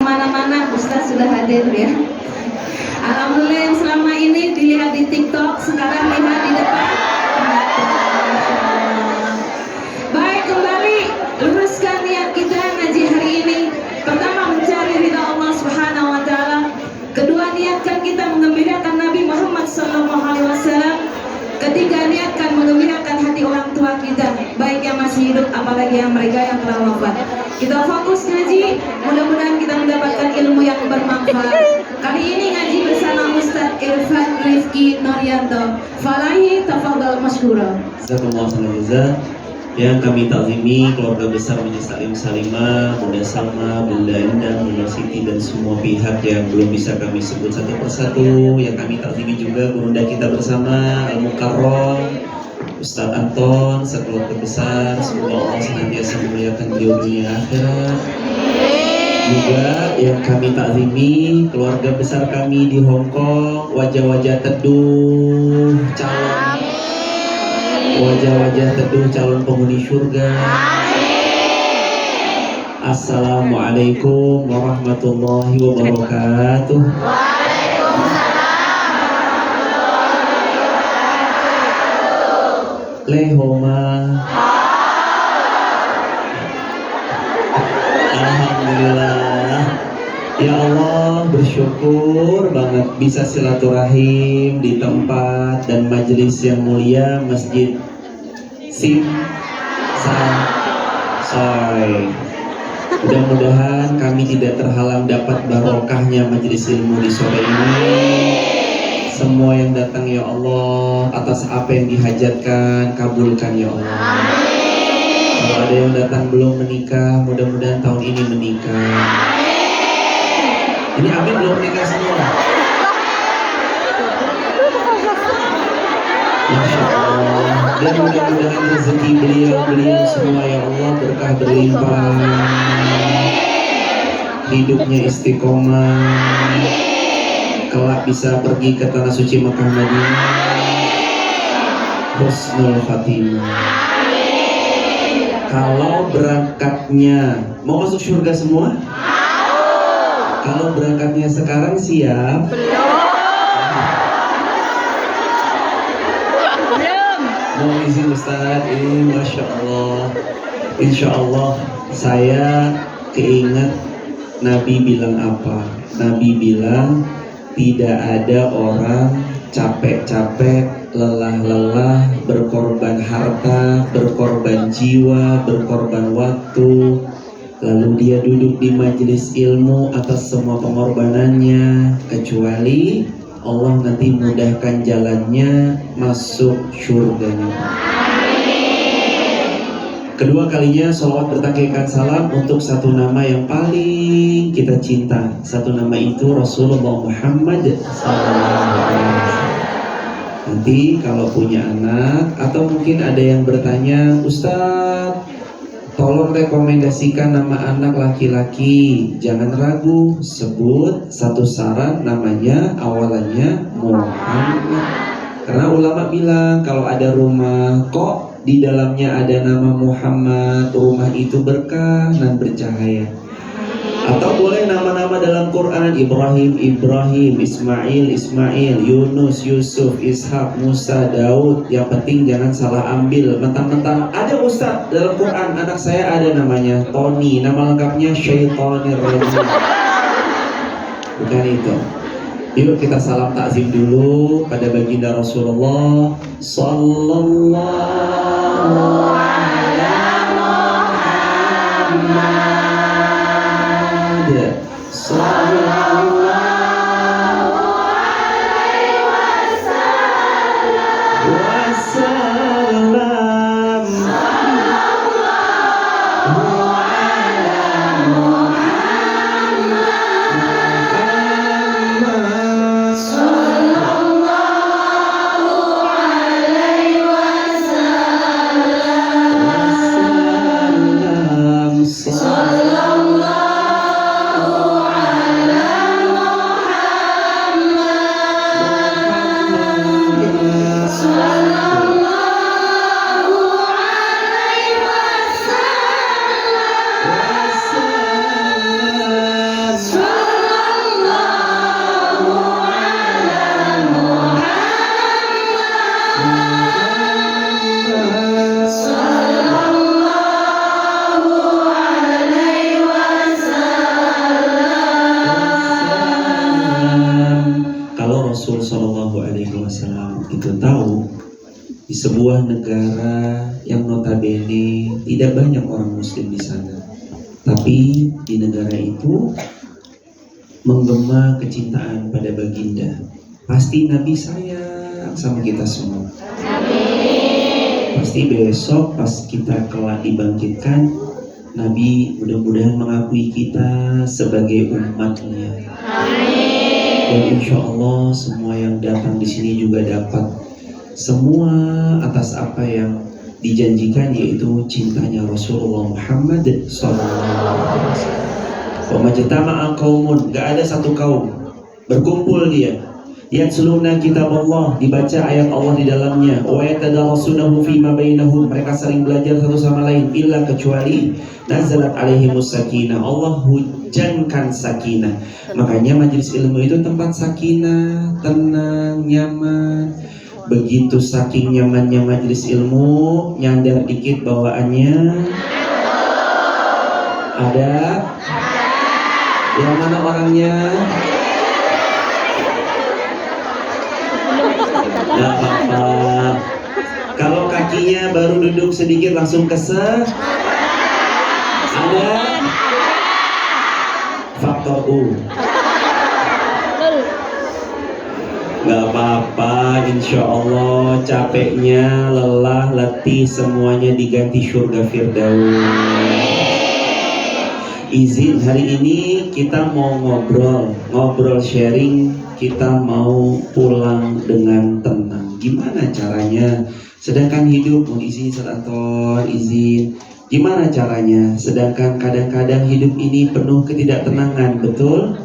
Mana-mana Ustaz sudah hadir ya. Alhamdulillah yang selama ini dilihat di TikTok sekarang lihat di depan. Baik, kembali luruskan niat kita ngaji hari ini. Pertama, mencari ridha Allah Subhanahu wa taala. Kedua, niatkan kita menggembirakan Nabi Muhammad SAW. Ketiga, niatkan menggembirakan hati orang tua kita, baik yang masih hidup apalagi yang mereka yang telah wafat. Kita fokus ngaji, mudah-mudahan kita mendapatkan ilmu yang bermanfaat. Kali ini ngaji bersama Ustadz Irfan Rifki Nuryanto. Falahi tafadhal masykura. Jazakumullah khairan. Yang kami takzimi keluarga besar Majelis Taklim Salimah, Bunda Salma, Bunda Endang, Bunda Siti dan semua pihak yang belum bisa kami sebut satu persatu. Yang kami takzimi juga Bunda kita bersama Al-Mukarram Ustadz Anton sekeluarga besar. Semoga Allah senantiasa memuliakan beliau dunia akhirat. Juga yang kami takzimi keluarga besar kami di Hong Kong, wajah-wajah teduh calon penghuni surga. Assalamualaikum warahmatullahi wabarakatuh. Lehoma. Alhamdulillah. Ya Allah, bersyukur banget bisa silaturahim di tempat dan majelis yang mulia Masjid Sim San Soy. Mudah-mudahan kami tidak terhalang dapat barokahnya majelis ilmu di sore ini. Semua yang datang ya Allah, atas apa yang dihajatkan kabulkan ya Allah. Kalau ada yang datang belum menikah, mudah-mudahan tahun ini menikah. Ini amin belum menikah semua. Masya Allah. Dan mudah-mudahan rezeki beliau semua ya Allah berkah berlimpah, hidupnya istiqomah, kelak bisa pergi ke tanah suci Mekah Madinah, husnul khatimah. Kalau berangkatnya mau masuk surga semua? Kalau berangkatnya sekarang siap? Mau izin Ustaz, ini Masya Allah. Insya Allah saya keinget Nabi bilang apa? Nabi bilang tidak ada orang capek-capek, lelah-lelah, berkorban harta, berkorban jiwa, berkorban waktu, lalu dia duduk di majelis ilmu atas semua pengorbanannya, kecuali Allah nanti mudahkan jalannya masuk surganya. Kedua kalinya sholawat bertakikan salam untuk satu nama yang paling kita cinta. Satu nama itu Rasulullah Muhammad SAW. Nanti kalau punya anak atau mungkin ada yang bertanya, Ustadz, tolong rekomendasikan nama anak laki-laki. Jangan ragu, sebut satu syarat, namanya awalannya Muhammad. Karena ulama bilang kalau ada rumah kok di dalamnya ada nama Muhammad, rumah itu berkah dan bercahaya. Atau boleh nama-nama dalam Quran, Ibrahim, Ismail, Yunus, Yusuf, Ishak, Musa, Daud. Yang penting jangan salah ambil. Mentang-mentang ada Ustaz dalam Quran, anak saya ada namanya Tony, nama lengkapnya Syaitonir Rajim. Bukan itu. Yuk kita salam takzim dulu pada baginda Rasulullah sallallahu alaihi Muhammad. Sallallahu alaihi wasallam. Sallallahu ala Muhammad. Sallallahu alaihi wasallam. sebuah negara yang notabene tidak banyak orang muslim di sana. Tapi di negara itu menggema kecintaan pada baginda. Pasti Nabi sayang sama kita semua. Pasti besok pas kita kelak dibangkitkan, Nabi mudah-mudahan mengakui kita sebagai umatnya. Dan insya Allah semua yang datang di sini juga dapat semua atas apa yang dijanjikan, yaitu cintanya Rasulullah Muhammad SAW. Wamajtama'a qaumun, gak ada satu kaum berkumpul dia yatluna kitab Allah, dibaca ayat Allah di dalamnya, wa yatadarasunahu fima bainahum, mereka sering belajar satu sama lain, illa kecuali nazalat alaihimus sakinah, Allah hujankan sakinah. Makanya majelis ilmu itu tempat sakinah, tenang, nyaman. Begitu saking nyamannya majelis ilmu, nyandar dikit bawaannya ada yang mana orangnya? Gak apa-apa. Kalau kakinya baru duduk sedikit langsung kesel, ada faktor U. Gak apa-apa, insya Allah capeknya, lelah, letih semuanya diganti surga Firdaus. Izin hari ini kita mau ngobrol sharing, kita mau pulang dengan tenang. Gimana caranya? Sedangkan hidup, mau izin sedator, izin. Gimana caranya? Sedangkan kadang-kadang hidup ini penuh ketidaktenangan, betul?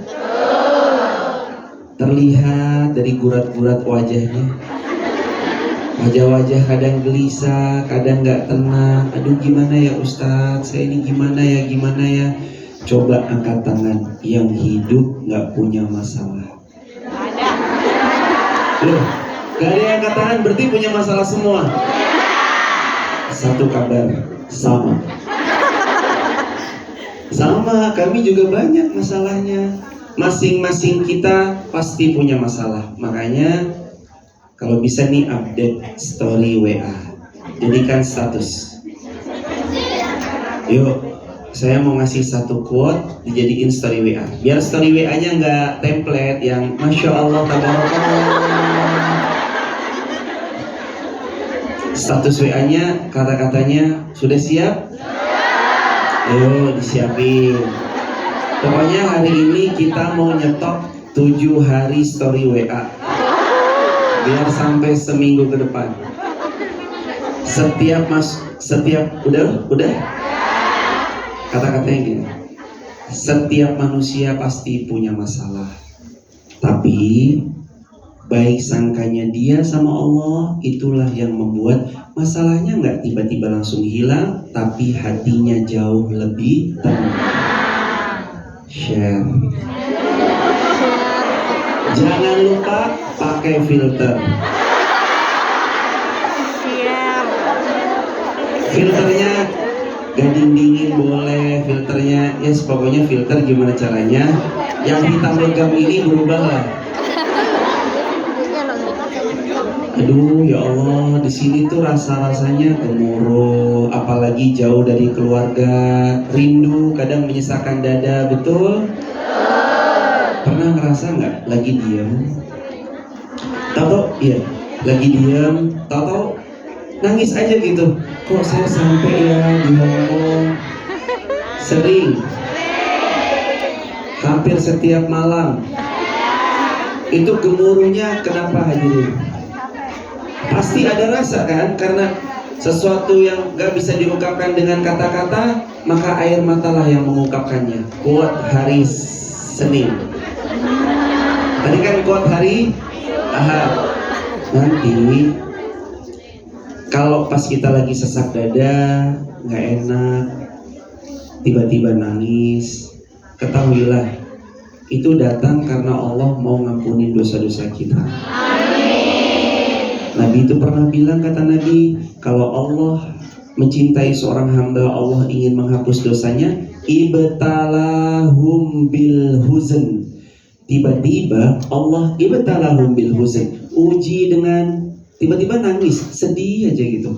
Terlihat dari gurat-gurat wajahnya. Wajah-wajah kadang gelisah, kadang gak tenang. Aduh gimana ya Ustadz, saya ini gimana ya. Coba angkat tangan yang hidup gak punya masalah. Loh, gak ada yang angkat tangan berarti punya masalah semua. Satu kabar, sama. Sama, kami juga banyak masalahnya. Masing-masing kita pasti punya masalah. Makanya kalau bisa nih update story WA, jadikan status. Yuk, saya mau ngasih satu quote dijadiin story WA. Biar story WA-nya nggak template yang Masya Allah tabarakallah. Status WA-nya kata-katanya sudah siap? Ayo disiapin. Pokoknya hari ini kita mau nyetok 7 hari story WA. Biar sampai seminggu ke depan. Setiap udah? Kata-katanya gini. Setiap manusia pasti punya masalah. Tapi baik sangkanya dia sama Allah, itulah yang membuat masalahnya nggak tiba-tiba langsung hilang, tapi hatinya jauh lebih tenang. Share. Jangan lupa pakai filter. Filternya gading dingin boleh, filternya yes, pokoknya filter gimana caranya yang hitam legam ini berubah lah. Aduh ya Allah, di sini tuh rasa-rasanya gemuruh, apalagi jauh dari keluarga, rindu kadang menyisakan dada, betul? Pernah ngerasa nggak lagi diam? Tahu? Iya, lagi diam, tahu nangis aja gitu. Kok saya sampai ya di Hongkong? Sering. Hampir setiap malam. Itu gemuruhnya kenapa hadirin? Pasti ada rasa kan? Karena sesuatu yang gak bisa diungkapkan dengan kata-kata, maka air matalah yang mengungkapkannya. Quote hari Senin. Tadi kan quote hari Ahad. Nanti kalau pas kita lagi sesak dada, gak enak, tiba-tiba nangis, ketahuilah itu datang karena Allah mau ngampunin dosa-dosa kita. Nabi itu pernah bilang, kata Nabi, kalau Allah mencintai seorang hamba, Allah ingin menghapus dosanya, ibtalahum bil huzn. Tiba-tiba Allah ibtalahum bil huzn, uji dengan tiba-tiba nangis, sedih aja gitu.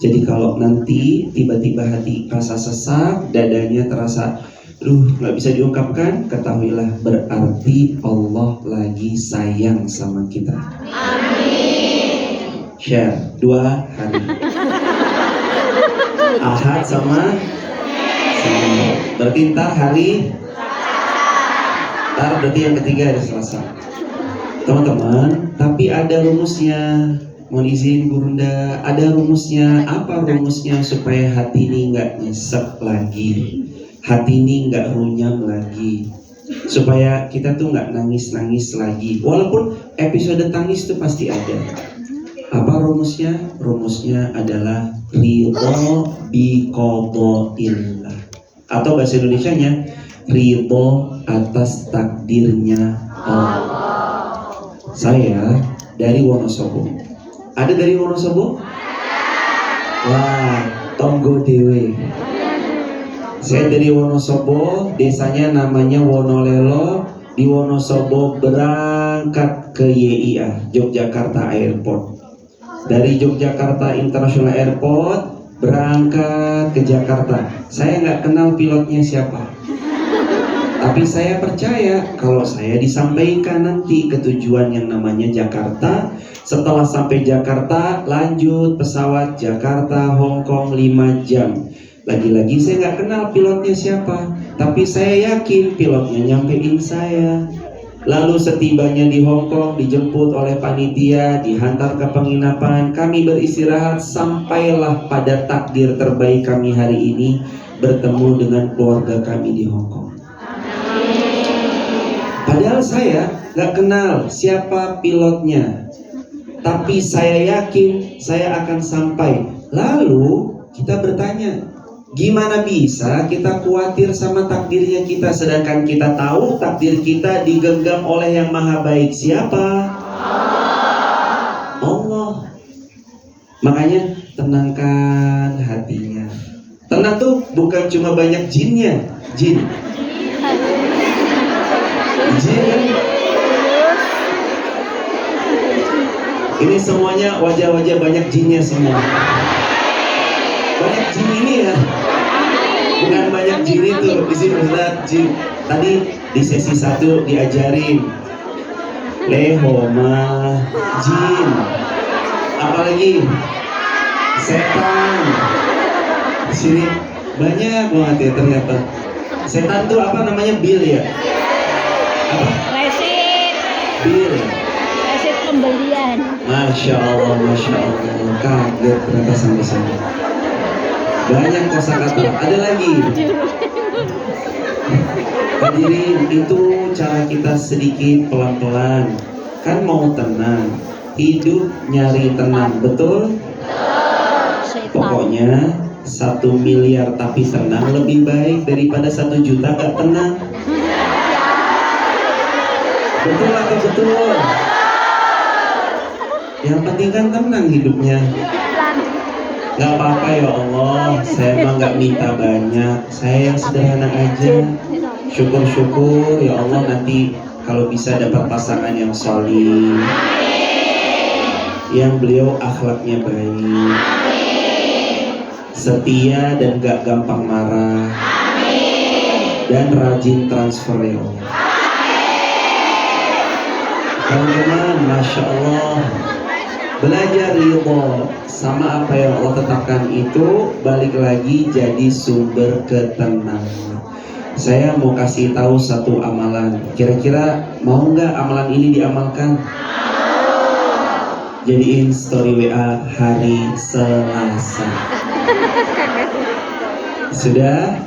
Jadi kalau nanti tiba-tiba hati rasa sesak, dadanya terasa nggak bisa diungkapkan, ketahuilah berarti Allah lagi sayang sama kita. Amin. Share 2 hari. Ahad sama Senin. Berarti ntar hari berarti yang ketiga hari Selasa. Teman-teman, tapi ada rumusnya. Mohon izin Gurunda, ada rumusnya. Apa rumusnya supaya hati ini nggak nyesek lagi, hati ini nggak runyam lagi, supaya kita tuh nggak nangis-nangis lagi. Walaupun episode tangis itu pasti ada. Apa rumusnya? Rumusnya adalah ridho bi qada'illah, atau bahasa Indonesianya ridho atas takdirnya Allah. Saya dari Wonosobo. Ada dari Wonosobo? Wah, tonggo dewe. Saya dari Wonosobo, desanya namanya Wonolelo. Di Wonosobo berangkat ke YIA, Yogyakarta Airport. Dari Yogyakarta International Airport berangkat ke Jakarta. Saya nggak kenal pilotnya siapa, tapi saya percaya kalau saya disampaikan nanti ke tujuan yang namanya Jakarta. Setelah sampai Jakarta, lanjut pesawat Jakarta Hong Kong 5 jam. Lagi-lagi saya nggak kenal pilotnya siapa, tapi saya yakin pilotnya nyampein saya. Lalu setibanya di Hong Kong, dijemput oleh panitia, dihantar ke penginapan. Kami beristirahat, sampailah pada takdir terbaik kami hari ini, bertemu dengan keluarga kami di Hong Kong. Padahal saya nggak kenal siapa pilotnya, tapi saya yakin saya akan sampai. Lalu kita bertanya, gimana bisa kita khawatir sama takdirnya kita, sedangkan kita tahu takdir kita digenggam oleh yang maha baik. Siapa? Allah. Makanya tenangkan hatinya. Tenang tuh bukan cuma banyak jinnya, jin kan? Ini semuanya wajah-wajah banyak jinnya semua. Banyak jin ini ya, bukan banyak jin itu. Di sini Ustaz, jin. Tadi di sesi 1 diajarin lehoma, jin, apalagi setan. Di sini banyak banget ya ternyata. Setan tuh apa namanya? Bil ya? Apa? Resit. Bil. Resit pembelian. Masya Allah, Masya Allah. Kaget ternyata sampai sana. Banyak kosakata. Ada lagi. Hadirin, itu cara kita sedikit pelan-pelan. Kan mau tenang, hidup nyari tenang, betul? Pokoknya 1 miliar tapi tenang lebih baik daripada 1 juta gak tenang. Betul atau betul? Yang penting kan tenang hidupnya. Gak apa-apa ya Allah, saya emang gak minta banyak, saya yang sederhana aja. Syukur-syukur ya Allah nanti kalau bisa dapat pasangan yang solih, yang beliau akhlaknya baik, setia dan gak gampang marah, dan rajin transfer ya Allah. Teman-teman, Masya Allah, belajar ridho sama apa yang Allah tetapkan itu, balik lagi jadi sumber ketenangan. Saya mau kasih tahu satu amalan. Kira-kira mau nggak amalan ini diamalkan? Jadiin story WA hari Selasa. Sudah?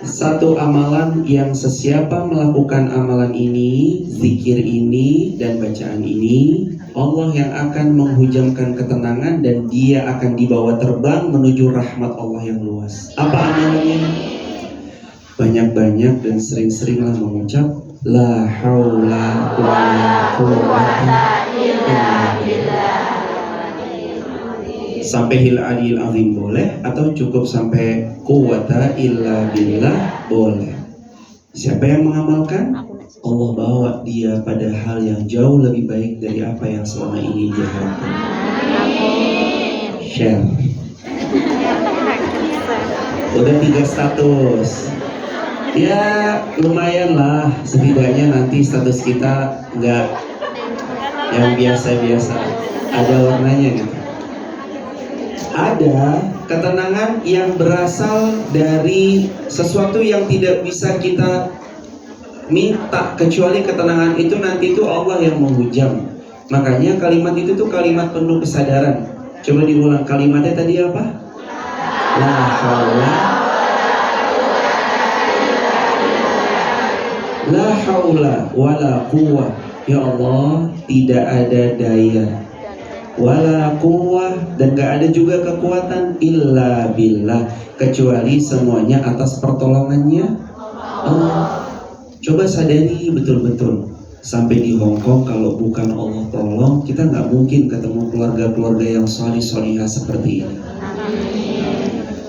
Satu amalan yang sesiapa melakukan amalan ini, zikir ini, dan bacaan ini, Allah yang akan menghujamkan ketenangan dan dia akan dibawa terbang menuju rahmat Allah yang luas. Apa amalannya? Banyak-banyak dan sering-seringlah mengucap La haula wa la quwwata illa billah. Sampai hil aliyil azim boleh, atau cukup sampai quwwata illa billah boleh. Siapa yang mengamalkan, Allah bawa dia pada hal yang jauh lebih baik dari apa yang selama ini dia harapkan. Share. Udah 3 status. Ya lumayan lah, setidaknya nanti status kita nggak yang biasa-biasa, ada warnanya gitu. Ada ketenangan yang berasal dari sesuatu yang tidak bisa kita minta, kecuali ketenangan itu nanti itu Allah yang menghujam. Makanya kalimat itu tuh kalimat penuh kesadaran. Coba diulang kalimatnya tadi apa? La haula La haula wala quwwah. Ya Allah, tidak ada daya wala quwwah, dan gak ada juga kekuatan illa billah, kecuali semuanya atas pertolongannya Allah. Coba sadari betul-betul, sampai di Hong Kong kalau bukan Allah tolong, kita gak mungkin ketemu keluarga-keluarga yang solih-solihah seperti ini.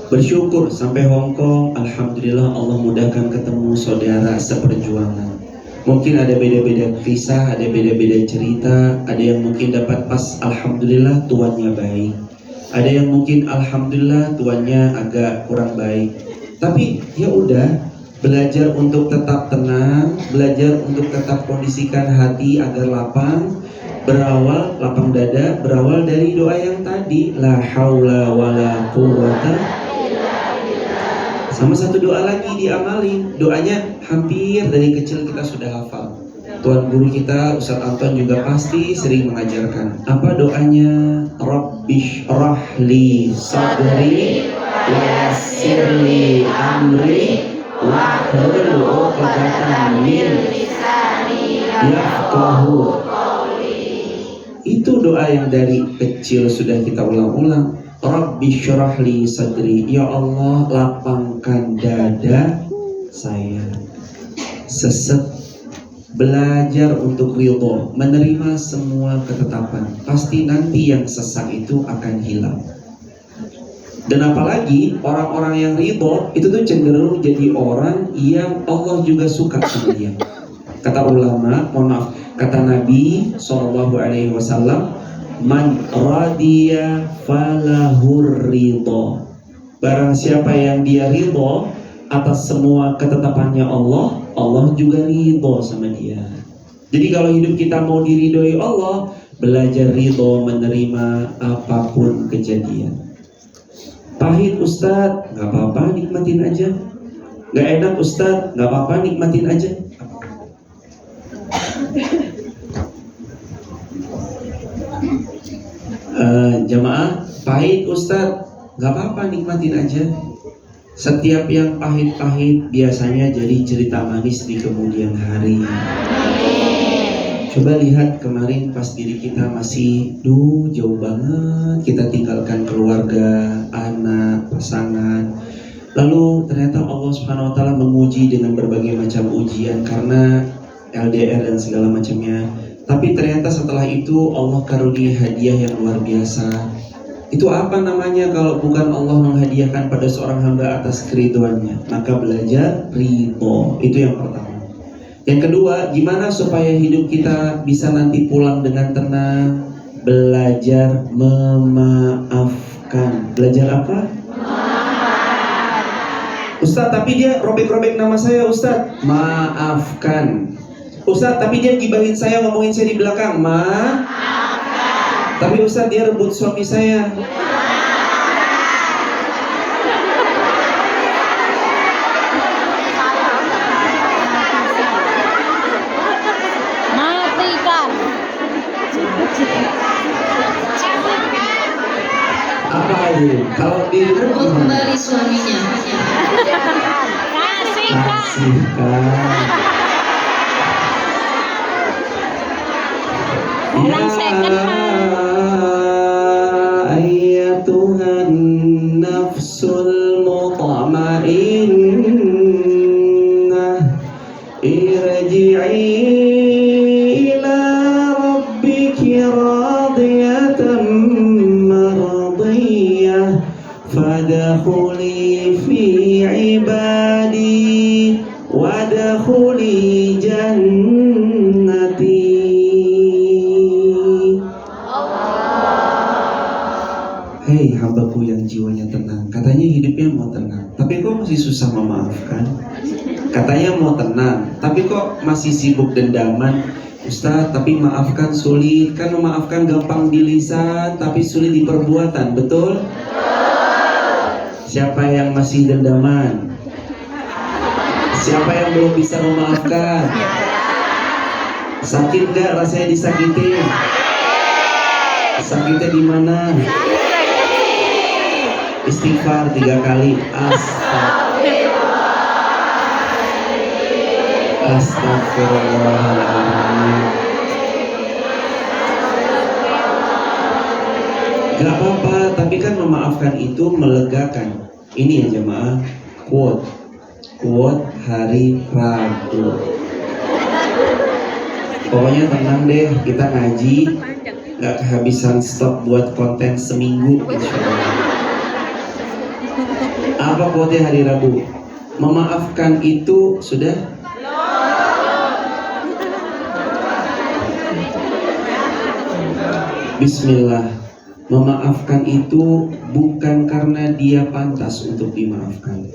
Bersyukur sampai Hong Kong, alhamdulillah Allah mudahkan ketemu saudara seperjuangan. Mungkin ada beda-beda kisah, ada beda-beda cerita. Ada yang mungkin dapat pas alhamdulillah tuannya baik, ada yang mungkin alhamdulillah tuannya agak kurang baik. Tapi ya udah, belajar untuk tetap tenang, belajar untuk tetap kondisikan hati agar lapang. Lapang dada, berawal dari doa yang tadi, la haula wala quwwata. Sama satu doa lagi diamalin. Doanya hampir dari kecil kita sudah hafal. Tuan guru kita Ustaz Anton juga pasti sering mengajarkan. Apa doanya? Rabbish rahli sadri wa yassirli amri wahlul 'uqdatam min lisani yafqahu qawli. Itu doa yang dari kecil sudah kita ulang-ulang. Rabbi syrahli sadri, ya Allah lapangkan dada saya. Sesek, belajar untuk ridho, menerima semua ketetapan. Pasti nanti yang sesak itu akan hilang. Dan apalagi orang-orang yang ridho itu tuh cenderung jadi orang yang Allah juga suka sama dia. Kata ulama, mohon maaf, kata Nabi SAW, man radiya falahur ridho. Barang siapa yang dia ridho atas semua ketetapannya Allah, Allah juga ridho sama dia. Jadi kalau hidup kita mau diridhoi Allah, belajar ridho, menerima apapun kejadian. Pahit Ustadz, gak apa-apa, nikmatin aja. Gak enak Ustadz, gak apa-apa, nikmatin aja. Jamaah, pahit Ustadz, gak apa-apa, nikmatin aja. Setiap yang pahit-pahit biasanya jadi cerita manis di kemudian hari. Coba lihat kemarin pas diri kita masih jauh banget, kita tinggalkan keluarga, anak, pasangan. Lalu ternyata Allah Subhanahu wa taala menguji dengan berbagai macam ujian karena LDR dan segala macamnya. Tapi ternyata setelah itu Allah karunia hadiah yang luar biasa. Itu apa namanya kalau bukan Allah menghadiahkan pada seorang hamba atas keriduannya? Maka belajar ridho, itu yang pertama. Yang kedua, gimana supaya hidup kita bisa nanti pulang dengan tenang? Belajar memaafkan. Belajar apa? Ustadz, tapi dia robek-robek nama saya Ustadz. Maafkan. Ustadz, tapi dia gibahin saya, ngomongin saya di belakang. Tapi Ustadz, dia rebut suami saya. Matikan. Apa aja? Kalau direbut kembali suaminya. Kasihkan. kasihkan. Orang second hand. Ayyatuhan nafsul mutmainnah, irji'i ila rabbiki radiyatan mardiyah, fadkhuli fi ibadi Wadkhuli jannati. Hei hambaku yang jiwanya tenang, katanya hidupnya mau tenang, tapi kok masih susah memaafkan? Katanya mau tenang, tapi kok masih sibuk dendaman? Ustaz, tapi maafkan sulit. Kan memaafkan gampang di lisan, tapi sulit di perbuatan, betul? Siapa yang masih dendaman? Siapa yang belum bisa memaafkan? Sakit gak rasanya disakitin? Sakitnya di mana? Istighfar 3 kali. Astagfirullahaladzim. Gak apa-apa, tapi kan memaafkan itu melegakan. Ini ya jemaah, quote hari Rabu. Pokoknya tenang deh, kita ngaji gak kehabisan stok buat konten seminggu, insyaallah. Apa quote hari Rabu? Memaafkan itu sudah Bismillah. Memaafkan itu bukan karena dia pantas untuk dimaafkan,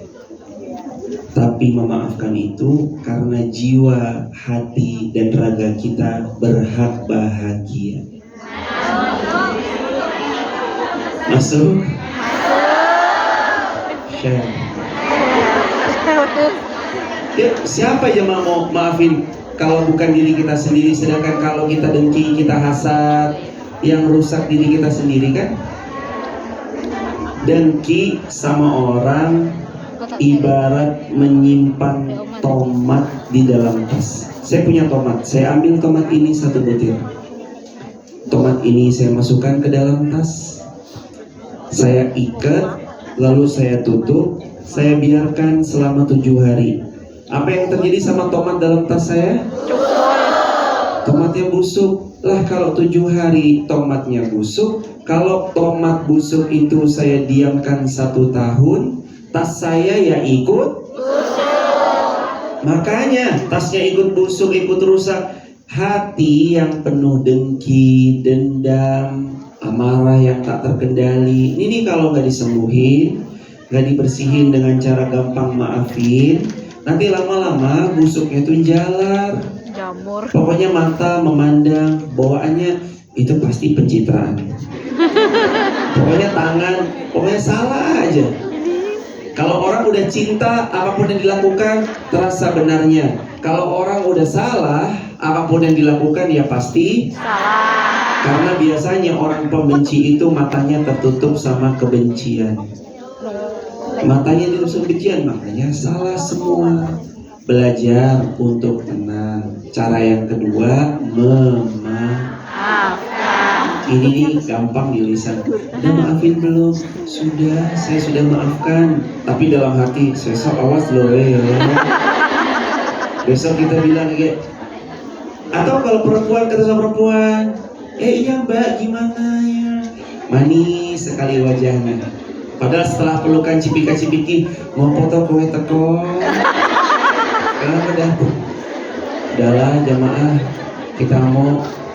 tapi memaafkan itu karena jiwa, hati, dan raga kita berhak bahagia. Masuk? Share. Ya, siapa yang mau maafin kalau bukan diri kita sendiri? Sedangkan kalau kita dengki, kita hasad, yang rusak diri kita sendiri kan? Dengki sama orang ibarat menyimpan tomat di dalam tas. Saya punya tomat, saya ambil tomat ini 1 butir. Tomat ini saya masukkan ke dalam tas, saya ikat, lalu saya tutup, saya biarkan selama 7 hari. Apa yang terjadi sama tomat dalam tas saya? Tomatnya busuk. Lah kalau 7 hari tomatnya busuk, kalau tomat busuk itu saya diamkan 1 tahun, tas saya ya ikut busuk. Makanya tasnya ikut busuk, ikut rusak. Hati yang penuh dengki, dendam, amarah yang tak terkendali, ini kalau nggak disembuhin, nggak dibersihin dengan cara gampang maafin, nanti lama-lama busuknya itu jalar. Jamur. Pokoknya mata memandang, bawaannya itu pasti pencitraan. Pokoknya tangan, pokoknya salah aja. Kalau orang udah cinta, apapun yang dilakukan terasa benarnya. Kalau orang udah salah, apapun yang dilakukan ya pasti Salah. Karena biasanya orang pembenci itu matanya tertutup sama kebencian. Matanya ditutup kebencian, makanya salah semua. Belajar untuk tenang. Cara yang kedua, memaafkan. Ini nih gampang di lisan. Udah maafin belum? Sudah, saya sudah maafkan. Tapi dalam hati, besok awas loh ya. Besok kita bilang kayak. Atau kalau perempuan kata sama perempuan, iya mbak gimana ya? Manis sekali wajahnya. Padahal setelah pelukan cipika-cipiki, mau foto kowe teko. Udahlah jamaah, kita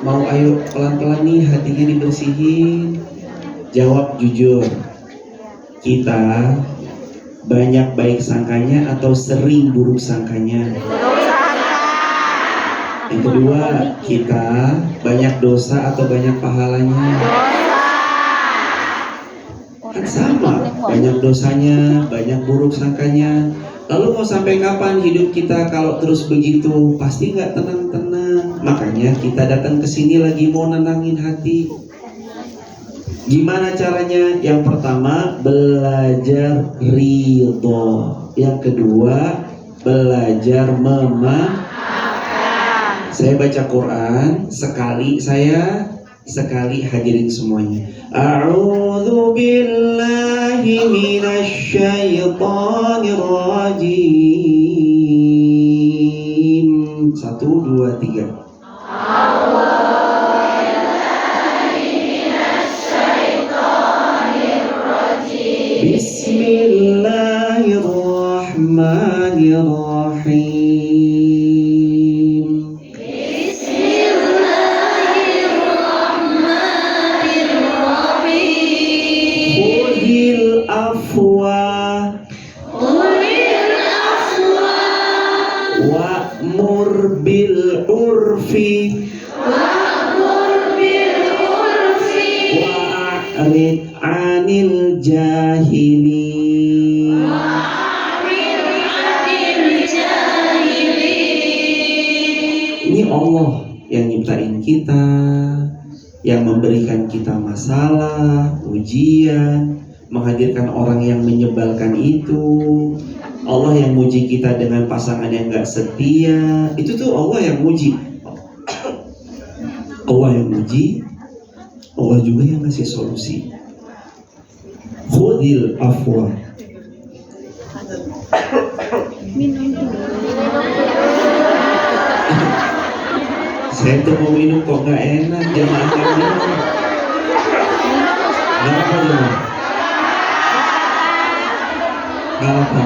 mau ayo pelan-pelan nih hatinya dibersihin. Jawab jujur, kita banyak baik sangkanya atau sering buruk sangkanya? Yang kedua, kita banyak dosa atau banyak pahalanya? Kan sama, banyak dosanya, banyak buruk sangkanya. Lalu mau sampai kapan hidup kita kalau terus begitu? Pasti nggak tenang-tenang. Makanya kita datang ke sini lagi mau nenangin hati. Gimana caranya? Yang pertama, belajar ridho. Yang kedua, belajar memaafkan. Saya baca Quran sekali saya, sekali hadirin semuanya. A'udzu billahi minasy syaithanir rajim. 1, 2, 3. Bismillahirrahmanirrahim. afwa wa'mur bil urfi wa'rid 'anil jahilin. Ini Allah yang nyiptain kita, yang memberikan kita masalah, ujian, menghadirkan orang yang menyebalkan itu. Allah yang muji kita dengan pasangan yang gak setia. Itu tuh Allah yang muji. Allah yang muji, Allah juga yang ngasih solusi. Khudil afwa. Saya tuh mau minum kok gak enak, jamaah gak minum. Gak apa jamaah? Gak apa.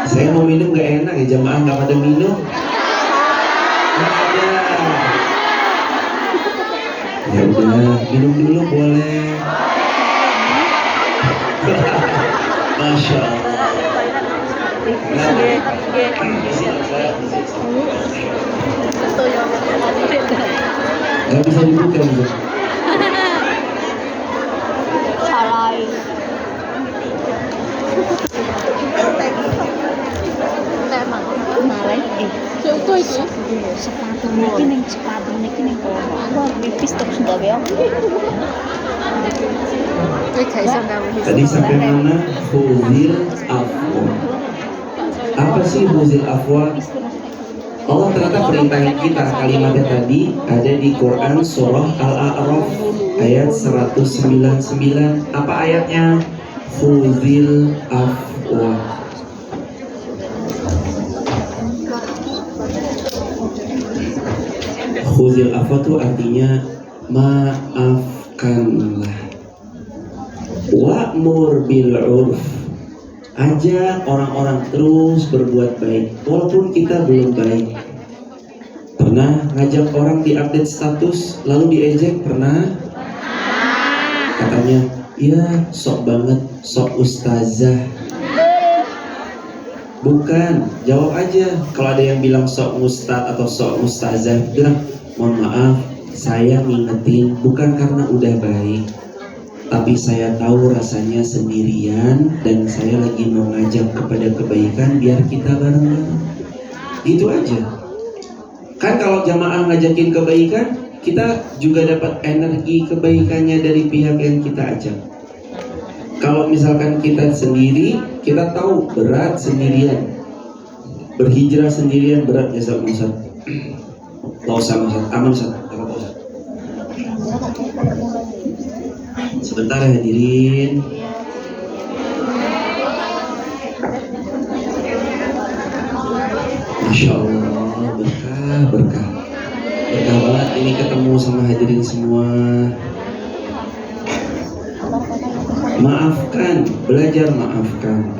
Saya mau minum gak enak ya, jamaah gak pada minum. Gak ada. Ya udah, minum dulu boleh. Masya Allah. Gak bisa dibuka gitu. Salai. Emang kemarin sepatu niki ning kono. Pipis terus sudah beok. Tadi sampai mana? Khudil afwa. Apa sih khudil afwa? Allah ternyata perintahin kita. Kalimatnya tadi ada di Quran surah Al-A'raf ayat 199. Apa ayatnya? Khudil afwa. Khudil afwa itu artinya maafkanlah. Wa'mur bil urf. Ajak orang-orang terus berbuat baik walaupun kita belum baik. Pernah ngajak orang diupdate status lalu diejek? Pernah? Katanya, iya sok banget, sok ustazah. Bukan, jawab aja. Kalau ada yang bilang sok ustaz atau sok ustazah, bilang mohon maaf, saya ngingetin bukan karena udah baik, tapi saya tahu rasanya sendirian dan saya lagi mau ngajak kepada kebaikan biar kita bareng-bareng. Itu aja. Kan kalau jamaah ngajakin kebaikan, kita juga dapat energi kebaikannya dari pihak yang kita ajak. Kalau misalkan kita sendiri, kita tahu berat sendirian. Berhijrah sendirian berat ya Ustaz. Gak usah Ustaz, aman Ustaz. Gak apa-apa Ustaz. Sebentar ya hadirin. Masya Allah, berkah banget ini ketemu sama hadirin semua. Maafkan, belajar maafkan.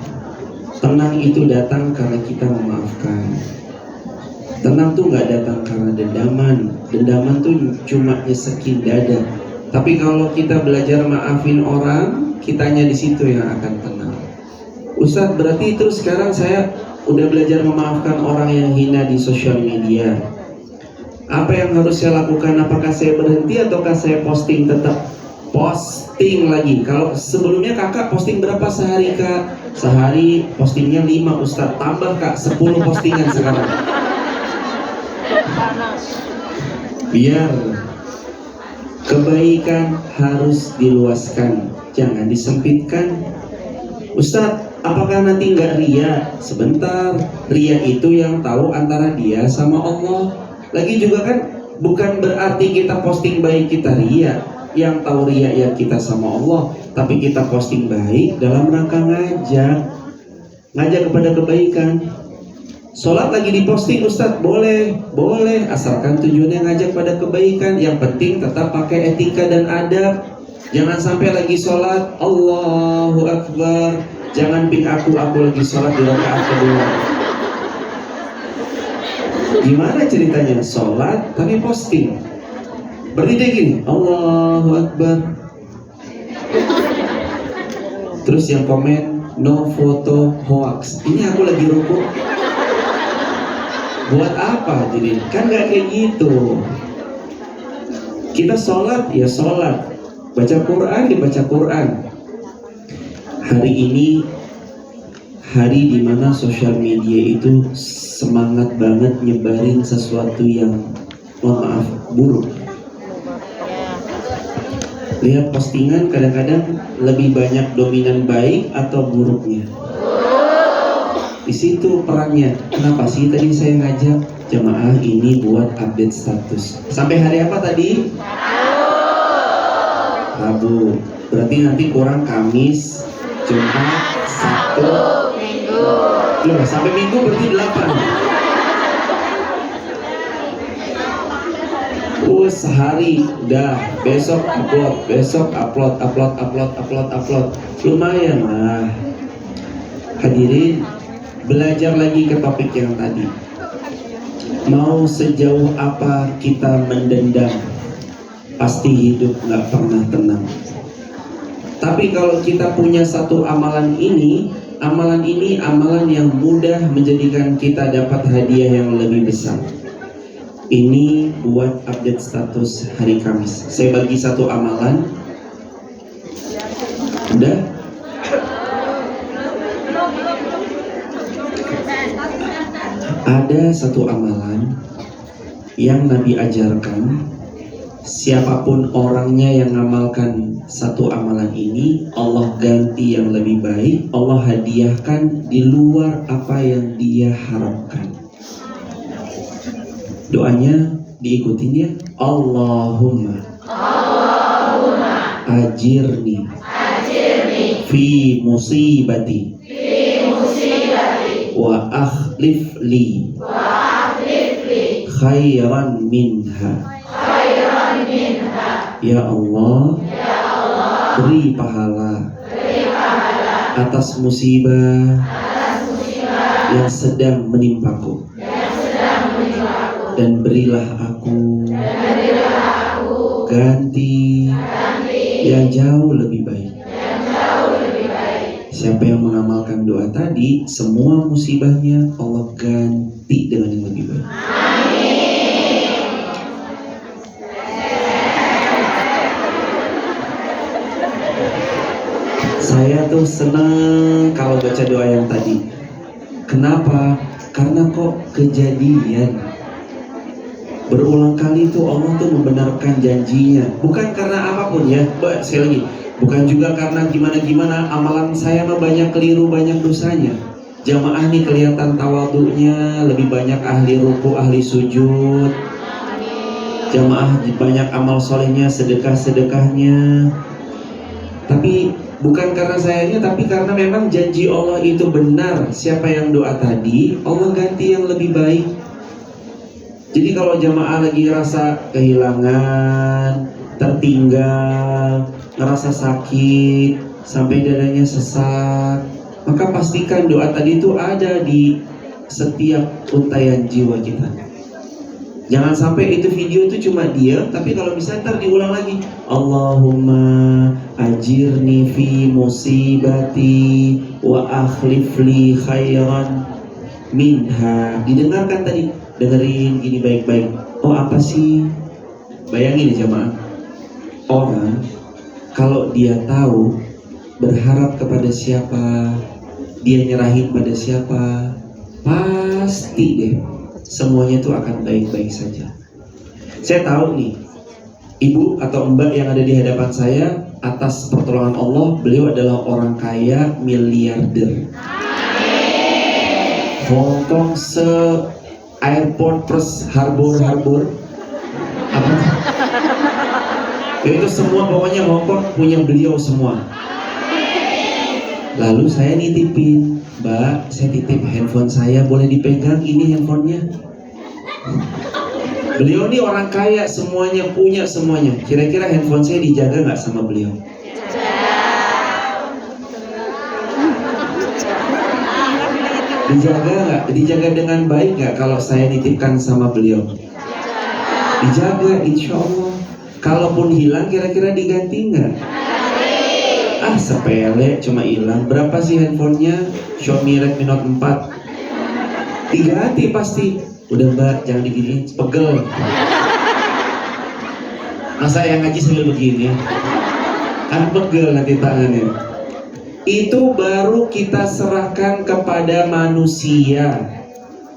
Tenang itu datang karena kita memaafkan. Tenang tuh nggak datang karena dendaman. Dendaman tuh cuma nyesekin dada. Tapi kalau kita belajar maafin orang, kitanya di situ yang akan tenang. Ustadz, berarti terus sekarang saya udah belajar memaafkan orang yang hina di sosial media. Apa yang harus saya lakukan? Apakah saya berhenti ataukah saya posting tetap? Posting lagi. Kalau sebelumnya kakak posting berapa sehari kak? Sehari postingnya 5 Ustadz. Tambah kak 10 postingan sekarang. Biar kebaikan harus diluaskan, jangan disempitkan. Ustadz, apakah nanti nggak ria? Sebentar, ria itu yang tahu antara dia sama Allah. Lagi juga kan bukan berarti kita posting baik kita ria. Yang tahu ria ya kita sama Allah. Tapi kita posting baik dalam rangka ngajak kepada kebaikan. Sholat lagi diposting Ustadz, boleh asalkan tujuannya ngajak pada kebaikan. Yang penting tetap pakai etika dan adab. Jangan sampai lagi sholat Allahu Akbar, jangan ping aku lagi sholat di rakaat kedua. Gimana ceritanya? Sholat tapi posting. Berarti dia gini, Allahu Akbar. Terus yang komen no foto hoax. Ini aku lagi rukuk. Buat apa jadi? Kan nggak kayak gitu. Kita sholat ya sholat, baca Quran ya baca Quran. Hari ini hari dimana sosial media itu semangat banget nyebarin sesuatu yang mohon maaf buruk. Lihat postingan kadang-kadang lebih banyak dominan baik atau buruknya. Di situ perannya. Kenapa sih tadi saya ngajak jamaah ini buat update status? Sampai hari apa tadi? Rabu. Berarti nanti kurang Kamis, Jumat, Sabtu, Minggu. Loh, sampai Minggu berarti 8. Sehari udah, besok upload. Lumayan lah. Hadirin, belajar lagi ke topik yang tadi. Mau sejauh apa kita mendendam, pasti hidup nggak pernah tenang. Tapi kalau kita punya satu amalan ini amalan yang mudah menjadikan kita dapat hadiah yang lebih besar. Ini buat update status hari Kamis. Saya bagi satu amalan. Udah? Ada satu amalan yang Nabi ajarkan. Siapapun orangnya yang ngamalkan satu amalan ini, Allah ganti yang lebih baik, Allah hadiahkan di luar apa yang dia harapkan. Doanya diikutin ya. Allahumma ajirni fi musibati wa akhlif li khairan minha. Ya Allah, beri pahala atas musibah yang sedang menimpaku, dan berilah aku ganti yang jauh lebih baik. Siapa yang mengamalkan doa tadi, semua musibahnya Allah ganti dengan yang lebih baik. Saya tuh senang kalau baca doa yang tadi. Kenapa? Karena kok kejadian. Berulang kali tuh Allah tuh membenarkan janjinya. Bukan karena apapun ya, sekali lagi. Bukan juga karena gimana-gimana. Amalan saya mah banyak keliru, banyak dosanya. Jamaah nih kelihatan tawadhunya, lebih banyak ahli ruku, ahli sujud. Jamaah banyak amal solehnya, sedekah-sedekahnya. Tapi bukan karena sayanya, tapi karena memang janji Allah itu benar. Siapa yang doa tadi, Allah ganti yang lebih baik. Jadi kalau jamaah lagi rasa kehilangan, tertinggal, ngerasa sakit, sampai dadanya sesak, maka pastikan doa tadi itu ada di setiap untayan jiwa kita. Jangan sampai itu video itu cuma diam, tapi kalau bisa ntar diulang lagi. Allahumma ajirni fi musibati wa akhlif li khairan minha. Didengarkan tadi, dengerin gini baik-baik. Oh apa sih? Bayangin ya jamaah, orang kalau dia tahu berharap kepada siapa, dia nyerahin pada siapa, pasti deh semuanya itu akan baik-baik saja. Saya tahu nih, ibu atau mbak yang ada di hadapan saya, atas pertolongan Allah, beliau adalah orang kaya miliarder. Hongkong airport plus harbor apa? Itu semua pokoknya Hongkong punya beliau semua. Lalu saya nitipin, Mbak, saya titip handphone saya, boleh dipegang ini handphonenya? Beliau ini orang kaya, semuanya punya semuanya. Kira-kira handphone saya dijaga nggak sama beliau? Dijaga nggak? Dijaga dengan baik nggak kalau saya nitipkan sama beliau? Dijaga, insya Allah. Kalaupun hilang, kira-kira diganti nggak? Ah sepele, cuma hilang. Berapa sih handphonenya? Xiaomi Redmi Note 4. Diganti pasti. Udah mbak, jangan diginiin, pegel. Masa yang ngaji sambil begini? Kan pegel nanti tangannya. Itu baru kita serahkan kepada manusia.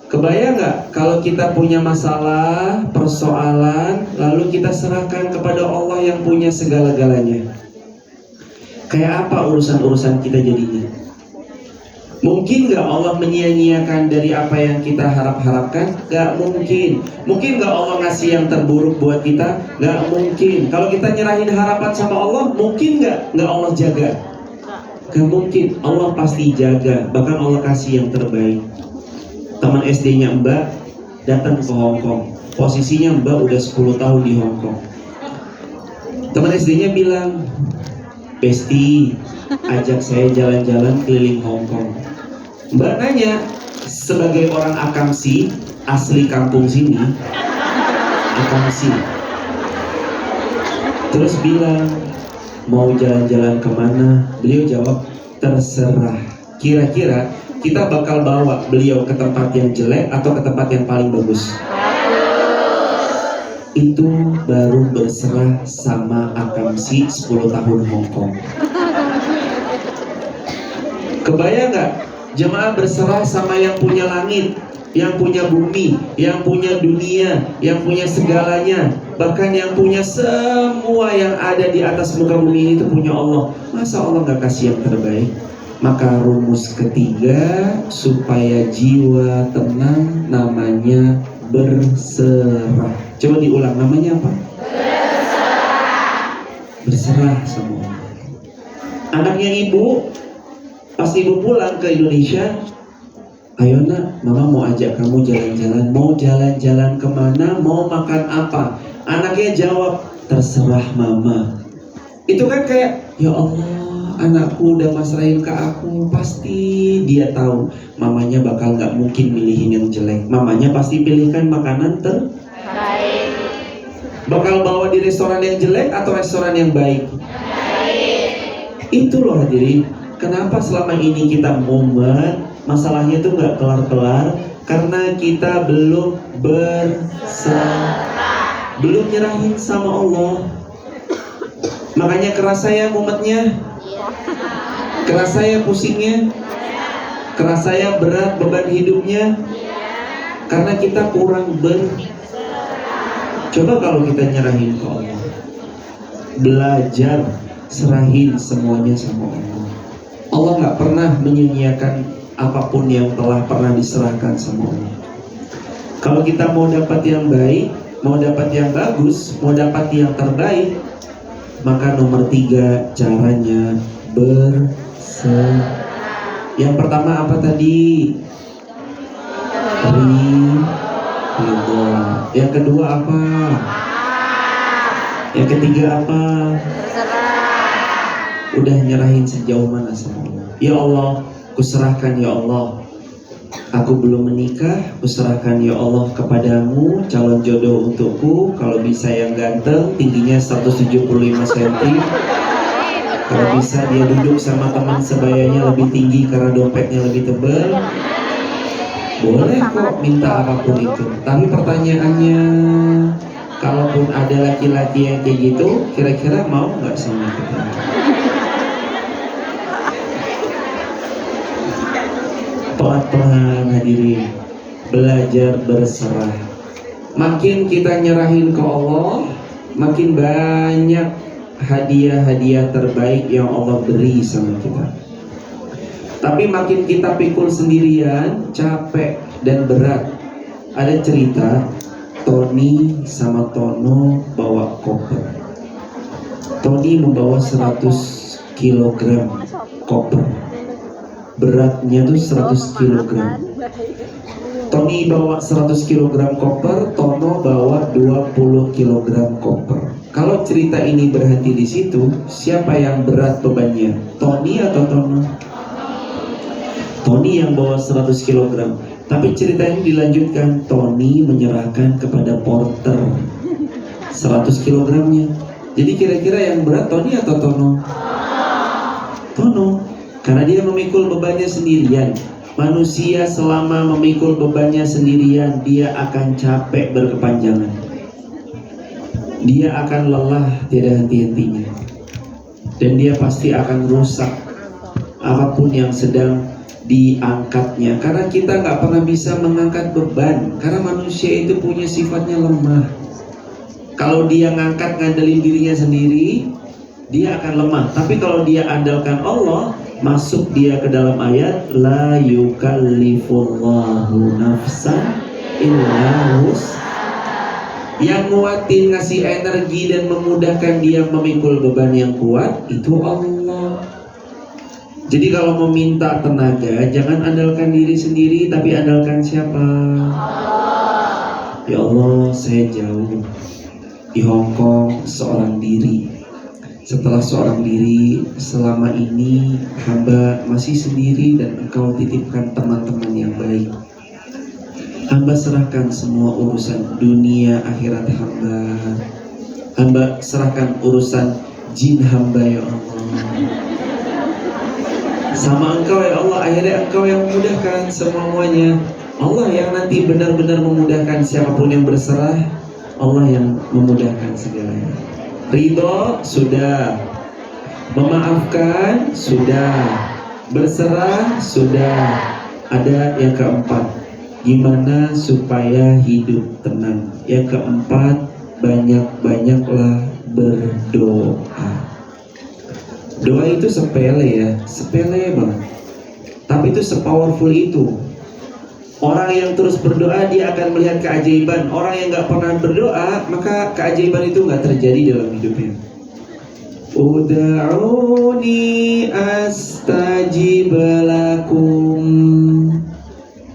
Kebayang nggak kalau kita punya masalah, persoalan, lalu kita serahkan kepada Allah yang punya segala-galanya? Kayak apa urusan-urusan kita jadinya? Mungkin nggak Allah menyia-nyiakan dari apa yang kita harapkan? Nggak mungkin. Mungkin nggak Allah ngasih yang terburuk buat kita? Nggak mungkin. Kalau kita nyerahin harapan sama Allah, mungkin nggak Allah jaga? Nggak mungkin. Allah pasti jaga. Bahkan Allah kasih yang terbaik. Teman SD-nya Mbak datang ke Hong Kong. Posisinya Mbak udah 10 tahun di Hong Kong. Teman SD-nya bilang, Besti, ajak saya jalan-jalan keliling Hong Kong. Mbak nanya, sebagai orang Akamsi, asli kampung sini, Akamsi, terus bilang, mau jalan-jalan kemana? Beliau jawab, terserah. Kira-kira kita bakal bawa beliau ke tempat yang jelek atau ke tempat yang paling bagus? Itu baru berserah sama Akamsi 10 tahun Hong Kong. Kebayang nggak? Jemaah berserah sama yang punya langit, yang punya bumi, yang punya dunia, yang punya segalanya, bahkan yang punya semua yang ada di atas muka bumi ini itu punya Allah. Masa Allah nggak kasih yang terbaik? Maka rumus ketiga supaya jiwa tenang namanya berserah. Coba diulang, namanya apa? Berserah sama Allah. Anaknya ibu, pas ibu pulang ke Indonesia, ayo nak, mama mau ajak kamu jalan-jalan. Mau jalan-jalan kemana? Mau makan apa? Anaknya jawab, terserah mama. Itu kan kayak, ya Allah, anakku udah masrahin ke aku. Pasti dia tahu mamanya bakal gak mungkin milihin yang jelek. Mamanya pasti pilihkan makanan terbaik. Bakal bawa di restoran yang jelek atau restoran yang baik? Itu loh hadirin. Kenapa selama ini kita mumet, masalahnya tuh gak kelar-kelar? Karena kita belum berserah, belum nyerahin sama Allah. Makanya kerasa ya mumetnya, kerasa ya pusingnya, kerasa ya berat beban hidupnya, karena kita kurang Coba kalau kita nyerahin ke Allah, belajar serahin semuanya sama Allah. Allah nggak pernah menyia-nyiakan apapun yang telah pernah diserahkan sama Allah. Kalau kita mau dapat yang baik, mau dapat yang bagus, mau dapat yang terbaik, maka nomor 3 caranya berserah. Yang pertama apa tadi? Ridho. Yang kedua apa? Yang ketiga apa? Udah nyerahin sejauh mana sama Allah? Ya Allah, kuserahkan ya Allah. Aku belum menikah, kuserahkan ya Allah kepadamu calon jodoh untukku. Kalau bisa yang ganteng, tingginya 175 cm. Kalau bisa dia duduk sama teman sebayanya lebih tinggi karena dompetnya lebih tebal. Boleh kok minta apapun itu. Tapi pertanyaannya, kalaupun ada laki-laki yang kayak gitu, kira-kira mau nggak sama kita? Pelan-pelan hadirin, belajar berserah. Makin kita nyerahin ke Allah, makin banyak hadiah-hadiah terbaik yang Allah beri sama kita. Tapi makin kita pikul sendirian, capek dan berat. Ada cerita, Tony sama Tono bawa koper. Tony membawa 100 kg koper. Beratnya tuh 100 kg. Tony bawa 100 kg koper, Tono bawa 20 kg koper. Kalau cerita ini berhenti di situ, siapa yang berat bebannya? Tony atau Tono? Tony yang bawa 100 kg. Tapi cerita ini dilanjutkan, Tony menyerahkan kepada porter 100 kg-nya. Jadi kira-kira yang berat Tony atau Tono? Tono, karena dia memikul bebannya sendirian. Manusia selama memikul bebannya sendirian, dia akan capek berkepanjangan. Dia akan lelah tiada henti-hentinya. Dan dia pasti akan rusak apapun yang sedang diangkatnya. Karena kita nggak pernah bisa mengangkat beban. Karena manusia itu punya sifatnya lemah. Kalau dia ngandelin dirinya sendiri, dia akan lemah. Tapi kalau dia andalkan Allah, masuk dia ke dalam ayat la yukallifullahu nafsan illa wus'aha. Yang nguatin, ngasih energi dan memudahkan dia memikul beban yang kuat itu Allah. Jadi kalau mau minta tenaga, jangan andalkan diri sendiri, tapi andalkan siapa? Ya Allah, saya jauh di Hong Kong seorang diri. Setelah seorang diri, selama ini hamba masih sendiri dan Engkau titipkan teman-teman yang baik. Hamba serahkan semua urusan dunia akhirat hamba. Hamba serahkan urusan jin hamba ya Allah. Sama Engkau ya Allah, akhirnya Engkau yang memudahkan semuanya. Allah yang nanti benar-benar memudahkan siapapun yang berserah. Allah yang memudahkan segalanya. Ridho sudah, memaafkan sudah, berserah sudah. Ada yang keempat, gimana supaya hidup tenang. Yang keempat, banyak-banyaklah berdoa. Doa itu sepele ya, sepele banget. Tapi itu sepowerful itu. Orang yang terus berdoa dia akan melihat keajaiban. Orang yang gak pernah berdoa, maka keajaiban itu gak terjadi dalam hidupnya. Uda'uni astajib lakum.